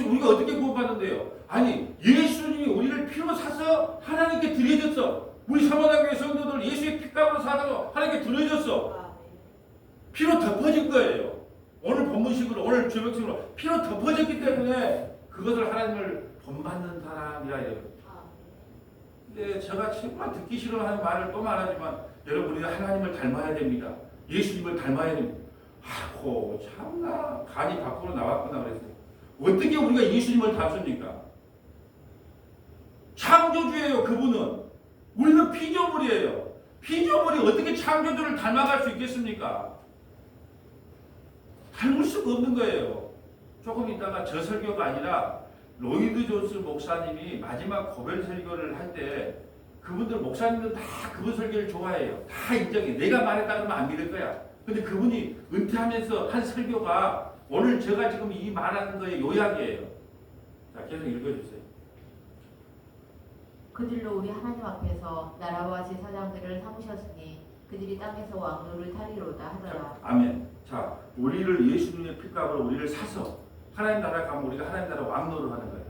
우리가 어떻게 구원받는데요? 아니 예수님이 우리를 피로 사서 하나님께 드려줬어. 우리 사모나교회 성도들 예수의 피값으로 사서 하나님께 드려줬어. 피로 덮어진 거예요. 오늘 본문식으로 오늘 주명식으로 피로 덮어졌기 때문에 그것을 하나님을 본받는 사람이라 해요. 근데 제가 정말 듣기 싫어하는 말을 또 말하지만 여러분 우리가 하나님을 닮아야 됩니다. 예수님을 닮아야 됩니다. 아고 참나 간이 밖으로 나왔구나 그랬어요. 어떻게 우리가 예수님을 닮습니까? 창조주예요. 그분은. 우리는 피조물이에요. 피조물이 어떻게 창조주를 닮아갈 수 있겠습니까? 닮을 수가 없는 거예요. 조금 있다가 저 설교가 아니라 로이드 존스 목사님이 마지막 고별 설교를 할 때 그분들 목사님들 다 그분 설교를 좋아해요. 다 인정해. 내가 말했다 그러면 안 믿을 거야. 근데 그분이 은퇴하면서 한 설교가 오늘 제가 지금 이 말하는 거의 요약이에요. 자, 계속 읽어주세요. 그들로 우리 하나님 앞에서 나라와 제사장들을 삼으셨으니 그들이 땅에서 왕노를 타리로다 하더라. 자, 아멘. 자, 우리를 예수님의 피값으로 우리를 사서 하나님 나라 가면 우리가 하나님 나라 왕노를 하는 거예요.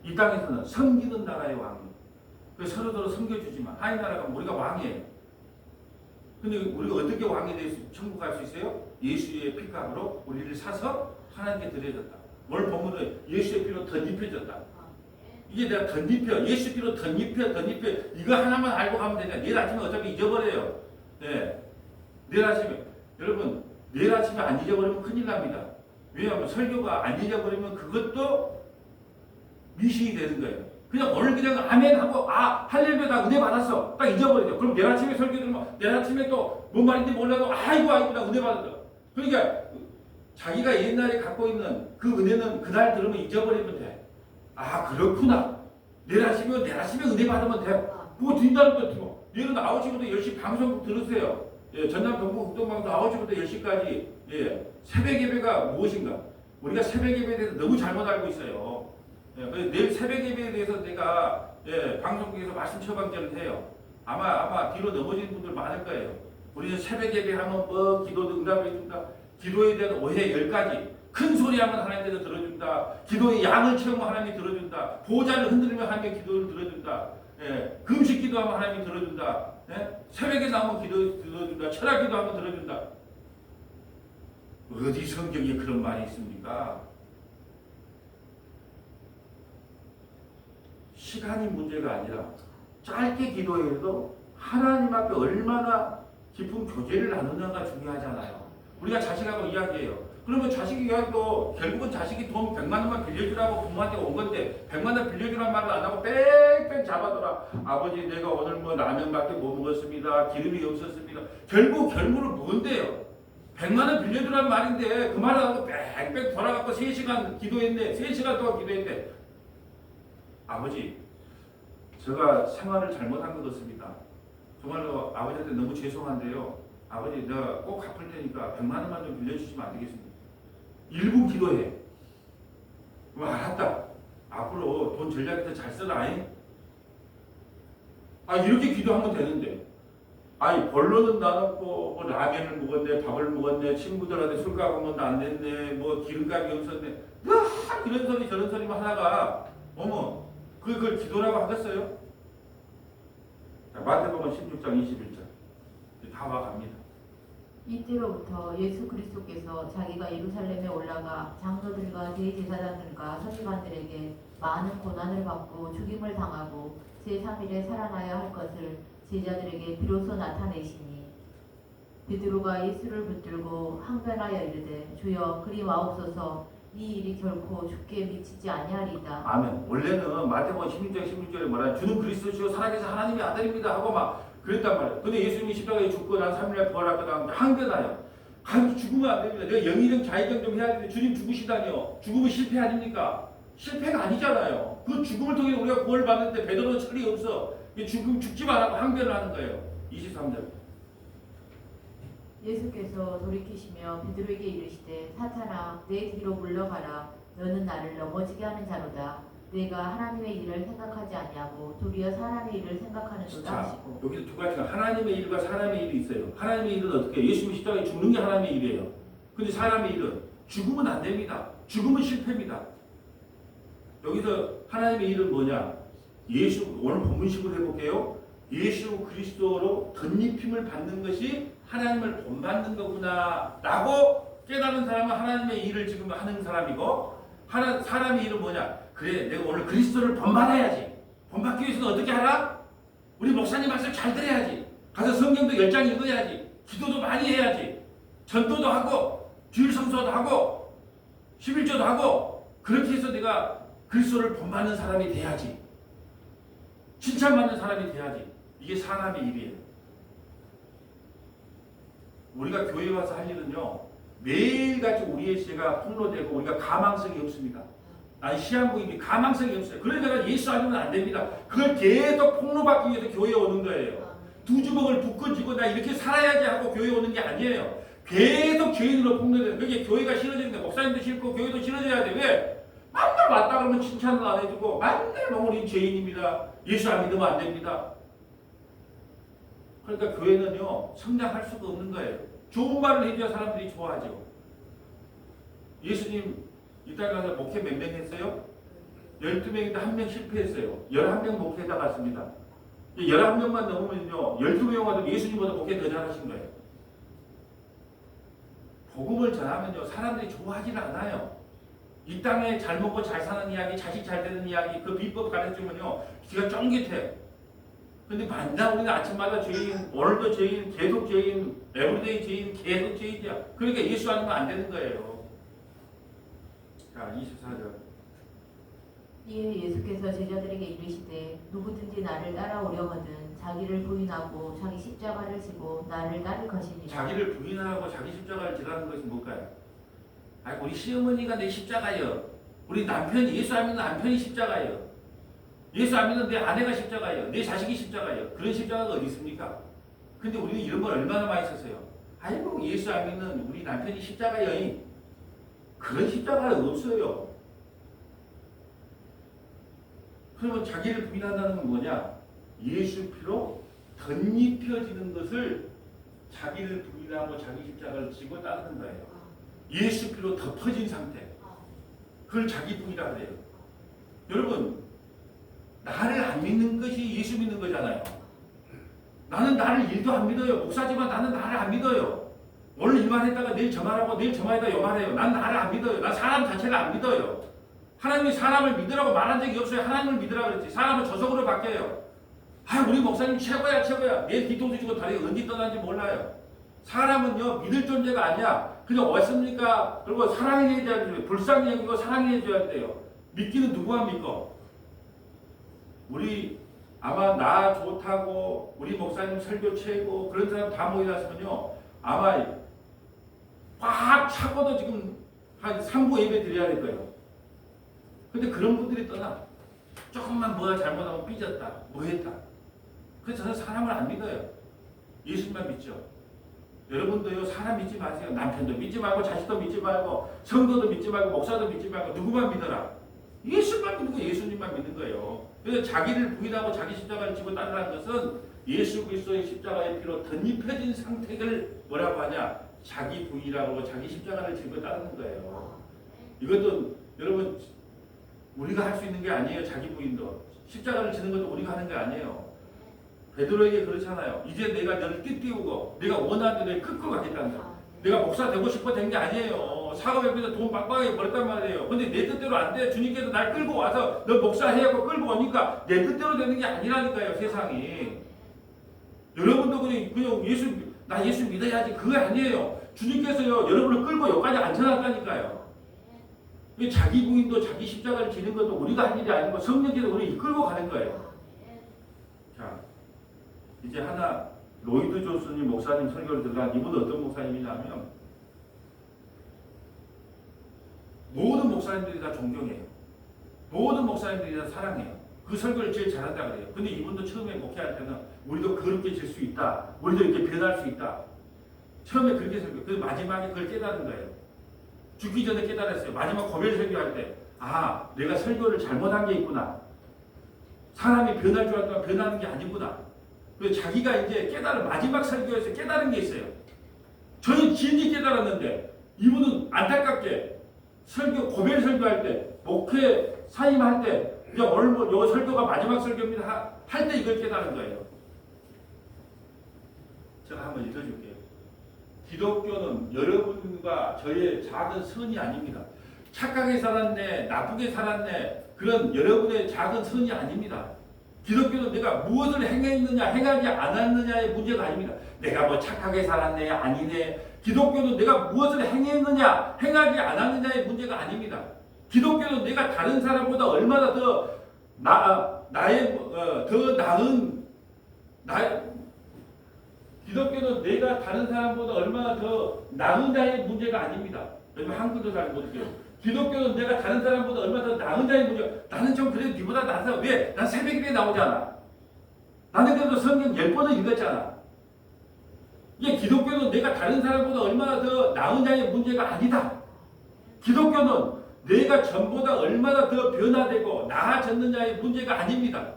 이 땅에서는 섬기는 나라의 왕. 그래서 서로서로 섬겨주지만 하나님 나라 가면 우리가 왕이에요. 근데 우리가 어떻게 왕이 돼서 천국 갈 수 있어요? 예수의 피값으로 우리를 사서 하나님께 드려졌다. 오늘 본문은 예수의 피로 덧입혀졌다. 이게 내가 덧입혀. 예수 피로 덧입혀. 이거 하나만 알고 가면 되냐. 내일 아침에 어차피 잊어버려요. 예. 내일 아침에. 여러분, 내일 아침에 안 잊어버리면 큰일 납니다. 왜냐하면 설교가 안 잊어버리면 그것도 미신이 되는 거예요. 그냥 오늘 그냥 아멘 하고 할렐루야 나 은혜 받았어. 딱 잊어버리죠. 그럼 내일 아침에 설교 들으면 내일 아침에 또 뭔 말인지 몰라도 아이고 나 은혜 받았어. 그러니까 자기가 옛날에 갖고 있는 그 은혜는 그날 들으면 잊어버리면 돼. 그렇구나. 내일 아침에 은혜 받으면 돼. 그거 뒷날은 또 들어. 내일은 9시부터 10시 방송 들으세요. 예, 전남 경북 극동방송 9시부터 10시까지 예, 새벽 예배가 무엇인가? 우리가 새벽 예배에 대해서 너무 잘못 알고 있어요. 예, 그래서 내일 새벽 예배에 대해서 내가 예, 방송국에서 말씀 처방전을 해요. 아마 뒤로 넘어진 분들 많을 거예요. 우리는 새벽 예배하면 뭐 기도도 응답해 준다. 기도에 대한 오해 10가지. 큰 소리하면 하나님께서 들어준다. 기도의 양을 채우면 하나님이 들어준다. 보좌를 흔들면 하나님의 기도를 들어준다. 예, 금식 기도하면 하나님이 들어준다. 예? 새벽에 나오면 기도 들어준다. 철학 기도하면 들어준다. 어디 성경에 그런 말이 있습니까? 시간이 문제가 아니라 짧게 기도해도 하나님 앞에 얼마나 깊은 교제를 나누느냐가 중요하잖아요. 우리가 자식하고 이야기해요. 그러면 자식이 이야기도 결국은 자식이 돈 100만 원만 빌려주라고 부모한테 온 건데 100만 원 빌려주라는 말을 안 하고 뺑뺑 잡아더라. 아버지 내가 오늘 뭐 라면밖에 못 먹었습니다. 기름이 없었습니다. 결국은 뭔데요? 100만 원 빌려주라는 말인데 그 말을 하고 뺑뺑 돌아가고 3시간 기도했네. 3시간 동안 기도했네. 아버지 제가 생활을 잘못한 것 같습니다. 정말로 아버지한테 너무 죄송한데요. 아버지 내가 꼭 갚을 테니까 100만 원만 좀 빌려주시면 안 되겠습니까? 1분 기도해. 알았다. 앞으로 돈 전략에서 잘 써라. 이렇게 기도하면 되는데 본론은 나눴고 뭐 라면을 먹었네, 밥을 먹었네, 친구들한테 술값 한번도 안 냈네, 뭐 기름값이 없었네. 이런 소리 저런 소리만 하다가 그걸 기도라고 하겠어요? 자, 마태복음 16장 21절 다 와갑니다. 이때로부터 예수 그리스도께서 자기가 예루살렘에 올라가 장로들과 대제사장들과 서기관들에게 많은 고난을 받고 죽임을 당하고 제3일에 살아나야 할 것을 제자들에게 비로소 나타내시니 베드로가 예수를 붙들고 항변하여 이르되 주여 그리 마옵소서 이 일이 결코 죽게 미치지 아니하리이다. 아멘. 원래는 마태복음 16절에 뭐라 주는 그리스도시요 살아계신 하나님의 아들입니다 하고 막 그랬단 말이에요. 근데 예수님이 십자가에 죽고 난 3일에 부활할 거다 항변하여 죽으면 안 됩니다. 내가 영의정 자의정 좀 해야 되는데 주님 죽으시다니요. 죽으면 실패 아닙니까? 실패가 아니잖아요. 그 죽음을 통해 우리가 구원을 받는데 베드로는 철이 없어. 죽지 말라고 항변을 하는 거예요. 23절. 예수께서 돌이키시며 베드로에게 이르시되 사탄아 내 뒤로 물러가라. 너는 나를 넘어지게 하는 자로다. 내가 하나님의 일을 생각하지 아니하고 도리어 사람의 일을 생각하는도다 하시고. 여기서 두 가지가 하나님의 일과 사람의 일이 있어요. 하나님의 일은 어떻게 해요? 예수님이 십자가에 죽는 게 하나님의 일이에요. 근데 사람의 일은 죽으면 안 됩니다. 죽으면 실패입니다. 여기서 하나님의 일은 뭐냐? 오늘 본문식으로 해볼게요. 예수 그리스도로 덧입힘을 받는 것이 하나님을 본받는 거구나 라고 깨달은 사람은 하나님의 일을 지금 하는 사람이고 사람의 일은 뭐냐? 그래 내가 오늘 그리스도를 본받아야지. 본받기 위해서는 어떻게 하라? 우리 목사님 말씀 잘 들어야지. 가서 성경도 10장 읽어야지. 기도도 많이 해야지. 전도도 하고 주일 성수도 하고 11조도 하고 그렇게 해서 내가 그리스도를 본받는 사람이 돼야지. 칭찬받는 사람이 돼야지. 이게 사람의 일이에요. 우리가 교회에 와서 할 일은요 매일같이 우리의 죄가 폭로되고 우리가 가망성이 없습니다. 아니 시한부인이 가망성이 없어요. 그러니까 예수 아니면 안 됩니다. 그걸 계속 폭로받기 위해서 교회에 오는 거예요. 두 주먹을 붙고 쥐고 나 이렇게 살아야지 하고 교회에 오는 게 아니에요. 계속 죄인으로 폭로돼요. 그게 교회가 싫어지는 거예요. 목사님도 싫고 교회도 싫어져야 돼. 왜? 맨날 맞다 그러면 칭찬을 안 해주고 맨날 뭐 우리 죄인입니다. 예수 안 믿으면 안 됩니다. 그러니까 교회는요 성장할 수가 없는 거예요. 좋은 말을 해줘야 사람들이 좋아하죠. 예수님 이따 가서 목회 몇 명 했어요? 12명인데 1명 실패했어요. 11명 목회에다 갔습니다. 11명만 넘으면요 12명 와도 예수님보다 목회 더 잘하신 거예요. 복음을 전하면요 사람들이 좋아하지는 않아요. 이 땅에 잘 먹고 잘 사는 이야기, 자식 잘 되는 이야기, 그 비법 가르쳐주면요 귀가 쫑깃해요. 근데 만나 우리는 아침마다 죄인, 오늘도 죄인, 계속 죄인, 에브리데이 죄인, 계속 죄인이야. 그러니까 예수 아니면 안 되는 거예요. 자, 24절. 이에 예수께서 제자들에게 이르시되 누구든지 나를 따라오려거든 자기를 부인하고 자기 십자가를 지고 나를 따를 것이니라. 자기를 부인하고 자기 십자가를 지라는 것이 뭘까요? 아니, 우리 시어머니가 내 십자가예요. 우리 남편이 예수 안 믿는 남편이 십자가예요. 예수 안 믿는 내 아내가 십자가예요. 내 자식이 십자가예요. 그런 십자가가 어디 있습니까? 근데 우리는 이런 걸 얼마나 많이 썼어요. 아이고 예수 안 믿는 우리 남편이 십자가예요. 그런 십자가가 없어요. 그러면 자기를 부인한다는 건 뭐냐? 예수 피로 덧입혀지는 것을 자기를 부인하고 자기 십자가를 지고 따르는 거예요. 예수 피로 덮어진 상태. 그걸 자기 부인이라 그래요. 여러분, 나를 안 믿는 것이 예수 믿는 거잖아요. 나는 나를 일도 안 믿어요. 목사지만 나는 나를 안 믿어요. 오늘 이만 했다가 내일 저 말하고 내일 저 말에다 요 말해요. 난 나를 안 믿어요. 난 사람 자체를 안 믿어요. 하나님이 사람을 믿으라고 말한 적이 없어요. 하나님을 믿으라고 그랬지. 사람은 저속으로 바뀌어요. 아, 우리 목사님 최고야, 최고야. 내일 뒤통수 주고 다리가 언제 떠나는지 몰라요. 사람은요, 믿을 존재가 아니야. 그냥 왔습니까? 그리고 사랑해줘야 돼요. 불쌍히 여기고 사랑해줘야 돼요. 믿기는 누구만 믿고. 우리 아마 나 좋다고 우리 목사님 설교 최고 그런 사람 다 모여놨으면요. 아마 꽉 차고도 지금 한 3부 예배 드려야 될 거예요. 근데 그런 분들이 떠나. 조금만 뭐가 잘못하면 삐졌다. 뭐 했다. 그래서 저는 사람을 안 믿어요. 예수님만 믿죠. 여러분도요 사람 믿지 마세요. 남편도 믿지 말고 자식도 믿지 말고 성도도 믿지 말고 목사도 믿지 말고 누구만 믿어라. 예수만 믿는 거 예수님만 믿는 거예요. 그래서 자기를 부인하고 자기 십자가를 지고 따르라는 것은 예수 그리스도의 십자가의 피로 덧입혀진 상태를 뭐라고 하냐? 자기 부인이라고 자기 십자가를 지고 따르는 거예요. 이것도 여러분 우리가 할 수 있는 게 아니에요. 자기 부인도 십자가를 지는 것도 우리가 하는 게 아니에요. 베드로에게 그렇잖아요. 이제 내가 너를 띠띠우고 내가 원하는 데를 끌고 가겠다는 거예요. 내가 목사 되고 싶어 된 게 아니에요. 사업에서 돈 빡빡하게 벌었단 말이에요. 근데 내 뜻대로 안 돼. 주님께서 날 끌고 와서 너 목사 해갖고 끌고 오니까 내 뜻대로 되는 게 아니라니까요. 세상이. 여러분도 그냥 나 예수 믿어야지. 그거 아니에요. 주님께서요 여러분을 끌고 여기까지 앉혀놨다니까요. 자기 부인도 자기 십자가를 지는 것도 우리가 한 일이 아니고 성령께서 우리를 이끌고 가는 거예요. 자, 이제 하나 로이드 존슨이 목사님 설교를 들어간 이분은 어떤 목사님이냐면 모든 목사님들이 다 존경해요. 모든 목사님들이 다 사랑해요. 그 설교를 제일 잘한다 그래요. 근데 이분도 처음에 목회할 때는 우리도 그렇게 질 수 있다. 우리도 이렇게 변할 수 있다. 처음에 그렇게 설교. 그래서 마지막에 그걸 깨달은 거예요. 죽기 전에 깨달았어요. 마지막 고별 설교할 때 아, 내가 설교를 잘못한 게 있구나. 사람이 변할 줄 알았더니 변하는 게 아니구나. 그래서 자기가 이제 깨달은 마지막 설교에서 깨달은 게 있어요. 저는 진지 깨달았는데 이분은 안타깝게 설교 고별 설교할 때 목회 사임할 때 이제 오늘 뭐 요 설교가 마지막 설교입니다 할 때 이걸 깨달은 거예요. 제가 한번 읽어줄게요. 기독교는 여러분과 저의 작은 선이 아닙니다. 착하게 살았네, 나쁘게 살았네, 그런 여러분의 작은 선이 아닙니다. 기독교는 내가 무엇을 행했느냐, 행하지 않았느냐의 문제가 아닙니다. 내가 뭐 착하게 살았네, 아니네. 기독교는 내가 무엇을 행했느냐, 행하지 않았느냐의 문제가 아닙니다. 기독교는 내가 다른 사람보다 얼마나 더 기독교는 내가 다른 사람보다 얼마나 더 나은 자의 문제가 아닙니다. 여러분 한글도 잘 못해요. 기독교는 내가 다른 사람보다 얼마나 더 나은 자의 문제. 나는 좀 그래도 니보다 낫아. 왜? 난 새벽 예배 나오잖아. 나는 그래도 성경 10번을 읽었잖아. 이게 기독교는 내가 다른 사람보다 얼마나 더 나은 자의 문제가 아니다. 기독교는 내가 전보다 얼마나 더 변화되고 나아졌는 자의 문제가 아닙니다.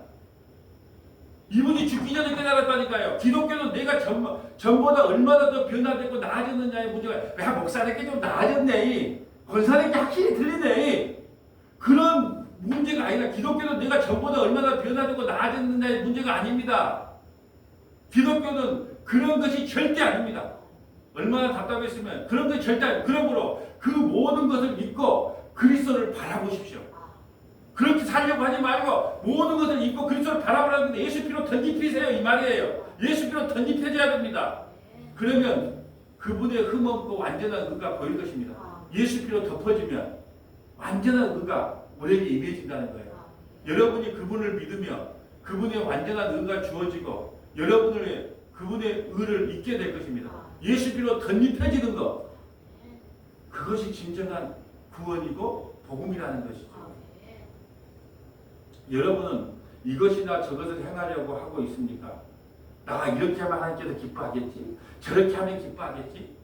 이분이 죽기 전에 깨달았다니까요. 기독교는 내가 전보다 얼마나 더 변화되고 나아졌는 자의 문제가, 야, 목사님께 좀 나아졌네. 권사님께 확실히 틀리네. 그런 문제가 아니라 기독교는 내가 전보다 얼마나 변화되고 나아졌는 자의 문제가 아닙니다. 기독교는 그런 것이 절대 아닙니다. 얼마나 답답했으면 그런 것이 절대 아닙니다. 그러므로 그 모든 것을 믿고 그리스도를 바라보십시오. 그렇게 살려고 하지 말고 모든 것을 잊고 그리스도를 바라보라는데 예수 피로 덧입히세요 이 말이에요. 예수 피로 덧입혀져야 됩니다. 그러면 그분의 흠없고 완전한 의가 보일 것입니다. 예수 피로 덮어지면 완전한 의가 우리에게 임해진다는 거예요. 여러분이 그분을 믿으며 그분의 완전한 의가 주어지고 여러분을 그분의 의를 잊게 될 것입니다. 예수 피로 덧입혀지는 것, 그것이 진정한 구원이고 복음이라는 것이죠. 여러분은 이것이나 저것을 행하려고 하고 있습니까? 나가 이렇게 하면 하나님께서 기뻐하겠지, 저렇게 하면 기뻐하겠지.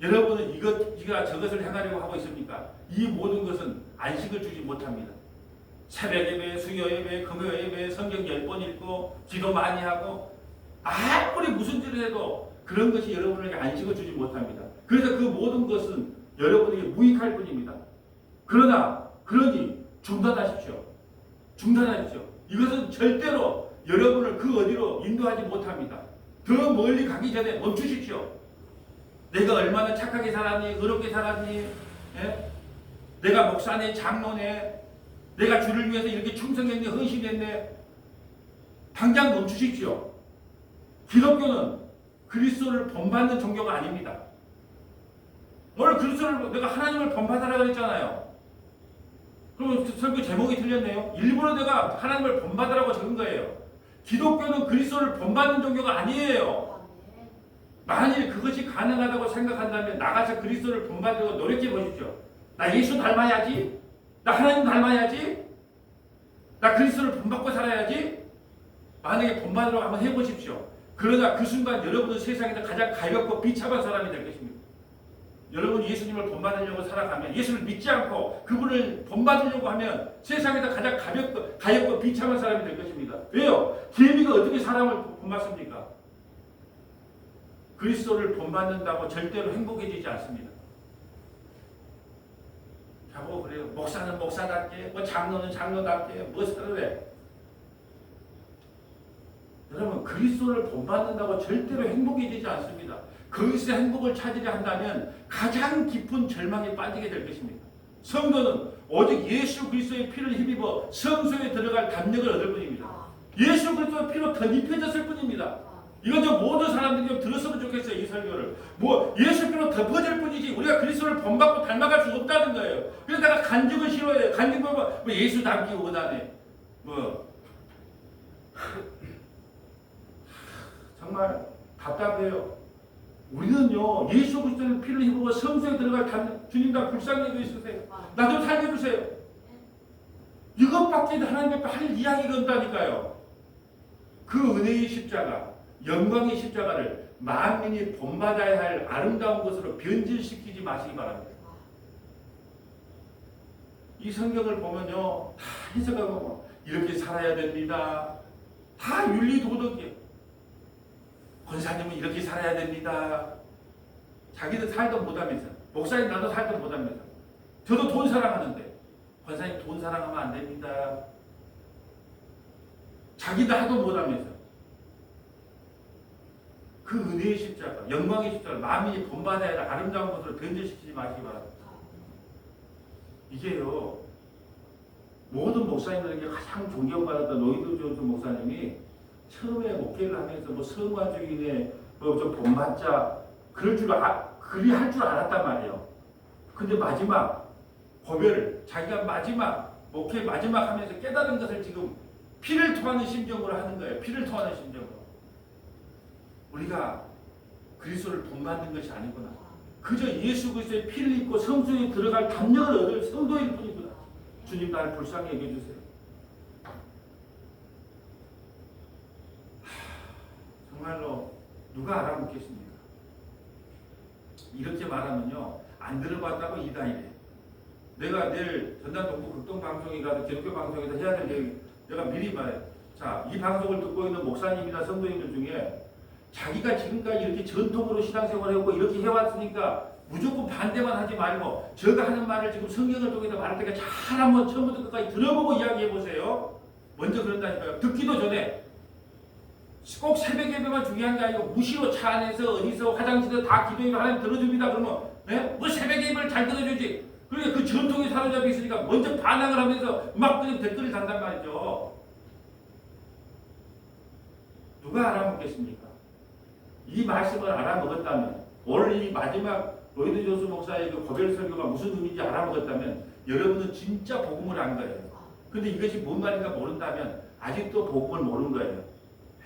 여러분은 이것이나 저것을 행하려고 하고 있습니까? 이 모든 것은 안식을 주지 못합니다. 새벽 예배, 수요 예배, 금요 예배, 성경 10번 읽고 기도 많이 하고 아무리 무슨 일을 해도 그런 것이 여러분에게 안식을 주지 못합니다. 그래서 그 모든 것은 여러분에게 무익할 뿐입니다. 그러니 중단하십시오. 이것은 절대로 여러분을 그 어디로 인도하지 못합니다. 더 멀리 가기 전에 멈추십시오. 내가 얼마나 착하게 살았니? 의롭게 살았니? 예? 내가 목사네, 장로네, 내가 주를 위해서 이렇게 충성했네, 헌신했네. 당장 멈추십시오. 기독교는 그리스도를 본받는 종교가 아닙니다. 오늘 그리스도를, 내가 하나님을 본받으라 그랬잖아요. 그럼 설교 제목이 틀렸네요. 일부러 내가 하나님을 본받으라고 적은 거예요. 기독교는 그리스도를 본받는 종교가 아니에요. 만일 그것이 가능하다고 생각한다면 나가서 그리스도를 본받으려고 노력해 보십시오. 나 예수 닮아야지. 나 하나님 닮아야지. 나 그리스도를 본받고 살아야지. 만약에 본받으려고 한번 해보십시오. 그러나 그 순간 여러분은 세상에서 가장 가볍고 비참한 사람이 될 것입니다. 여러분이 예수님을 본받으려고 살아가면, 예수를 믿지 않고 그분을 본받으려고 하면 세상에서 가장 가볍고 비참한 사람이 될 것입니다. 왜요? 개미가 어떻게 사람을 본받습니까? 그리스도를 본받는다고 절대로 행복해지지 않습니다. 자고 그래요. 목사는 목사답게, 뭐 장로는 장로답게, 뭐 그래. 여러분, 그리스도를 본받는다고 절대로 행복해지지 않습니다. 거기서 행복을 찾으려 한다면 가장 깊은 절망에 빠지게 될 것입니다. 성도는 오직 예수 그리스도의 피를 힘입어 성소에 들어갈 담력을 얻을 뿐입니다. 예수 그리스도의 피로 덧입혀졌을 뿐입니다. 이건 좀 모든 사람들이 좀 들었으면 좋겠어요. 이 설교를. 뭐 예수 피로 덮어질 뿐이지 우리가 그리스도를 본받고 닮아갈 수 없다는 거예요. 그래서 내가 간증을 싫어해요. 간증 보면 뭐 예수 닮기 원하네. 뭐 정말 답답해요. 우리는요, 예수 그리스도의 피를 입고 성소에 들어갈 주님 다 불쌍히 여겨주세요. 나 좀 살려주세요. 이것밖에 하나님 앞에 할 이야기가 없다니까요. 그 은혜의 십자가, 영광의 십자가를 만민이 본받아야 할 아름다운 것으로 변질시키지 마시기 바랍니다. 이 성경을 보면요, 다 해석하고 이렇게 살아야 됩니다. 다 윤리도덕이에요. 권사님은 이렇게 살아야 됩니다. 자기도 살도 못하면서, 목사님 나도 살도 못하면서, 저도 돈 사랑하는데 권사님 돈 사랑하면 안 됩니다. 자기도 하도 못하면서 그 은혜의 십자가, 영광의 십자가, 만민이 본받아야 할 아름다운 것으로 변질시키지 마시기 바랍니다. 이게요, 모든 목사님들에게 가장 존경받았던 노인도 존스 목사님이 처음에 목회를 하면서 뭐 성화주의네 뭐좀 본받자 그리 할 줄 알았단 말이에요. 근데 마지막 고별을 자기가 마지막 목회 마지막 하면서 깨달은 것을 지금 피를 토하는 심정으로 하는 거예요. 피를 토하는 심정으로. 우리가 그리스도를 본받는 것이 아니구나. 그저 예수 그리스도의 피를 입고 성소에 들어갈 담력을 얻을 성도일 뿐이구나. 주님 나를 불쌍히 여겨주세요. 정말로 누가 알아먹겠습니까? 이렇게 말하면요, 안 들어봤다고 이단이래. 내가 내일 전남 동부 극동 방송에 가서 기독교 방송에서 해야 될 얘기 내가 미리 말해. 자, 이 방송을 듣고 있는 목사님이나 성도님들 중에 자기가 지금까지 이렇게 전통으로 신앙생활을 해오고 이렇게 해왔으니까 무조건 반대만 하지 말고 제가 하는 말을 지금 성경을 통해서 말할 때가 잘 한번 처음부터 끝까지 들어보고 이야기해 보세요. 먼저 그런다니까요. 듣기도 전에 꼭 새벽 예배만 중요한 게 아니고 무시로 차 안에서 어디서 화장실에서 다 기도해도 하나님 들어줍니다. 그러면 뭐 새벽 예배를 잘 들어주지. 그러니까 그 전통에 사로잡혀 있으니까 먼저 반항을 하면서 막 그냥 댓글을 단단 말이죠. 누가 알아먹겠습니까? 이 말씀을 알아먹었다면 오늘 이 마지막 로이드 존스 목사의 그 고별 설교가 무슨 의미인지 알아먹었다면 여러분은 진짜 복음을 안 거예요. 근데 이것이 뭔 말인가 모른다면 아직도 복음을 모르는 거예요.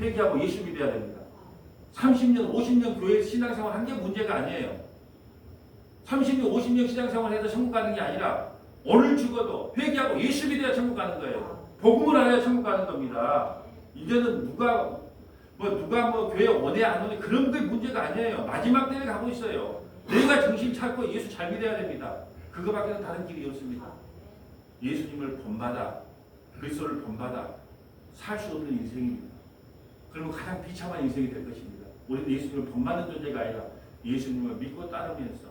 회개하고 예수 믿어야 됩니다. 30년, 50년 교회 신앙생활 한 게 문제가 아니에요. 30년, 50년 신앙생활해서 천국 가는 게 아니라 오늘 죽어도 회개하고 예수 믿어야 천국 가는 거예요. 복음을 알아야 천국 가는 겁니다. 이제는 누가 교회 원해 안 오네 그런 게 문제가 아니에요. 마지막 때에 가고 있어요. 내가 정신 차리고 예수 잘 믿어야 됩니다. 그거밖에는 다른 길이 없습니다. 예수님을 본받아 그리스도를 본받아 살 수 없는 인생입니다. 그러면 가장 비참한 인생이 될 것입니다. 우리는 예수님을 본받는 존재가 아니라 예수님을 믿고 따르면서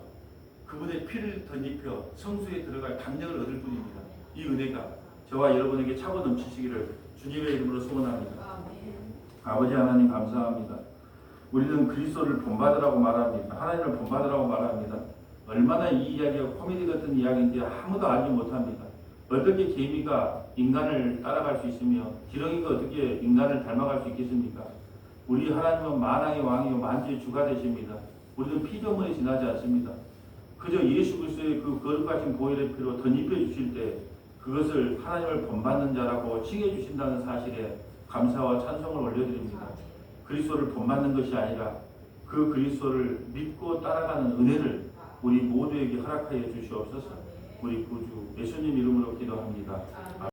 그분의 피를 덧입혀 성수에 들어갈 담력을 얻을 뿐입니다. 이 은혜가 저와 여러분에게 차고 넘치시기를 주님의 이름으로 소원합니다. 아버지 하나님 감사합니다. 우리는 그리스도를 본받으라고 말합니다. 하나님을 본받으라고 말합니다. 얼마나 이 이야기가 코미디 같은 이야기인지 아무도 알지 못합니다. 어떻게 개미가 인간을 따라갈 수 있으며 지렁이가 어떻게 인간을 닮아갈 수 있겠습니까? 우리 하나님은 만왕의 왕이요 만주의 주가 되십니다. 우리는 피조물에 지나지 않습니다. 그저 예수 그리스도의 그 거룩하신 보혈의 피로 덧입혀 주실 때 그것을 하나님을 본받는 자라고 칭해 주신다는 사실에 감사와 찬송을 올려드립니다. 그리스도를 본받는 것이 아니라 그 그리스도를 믿고 따라가는 은혜를 우리 모두에게 허락하여 주시옵소서. 우리 구주 예수님 이름으로 기도합니다.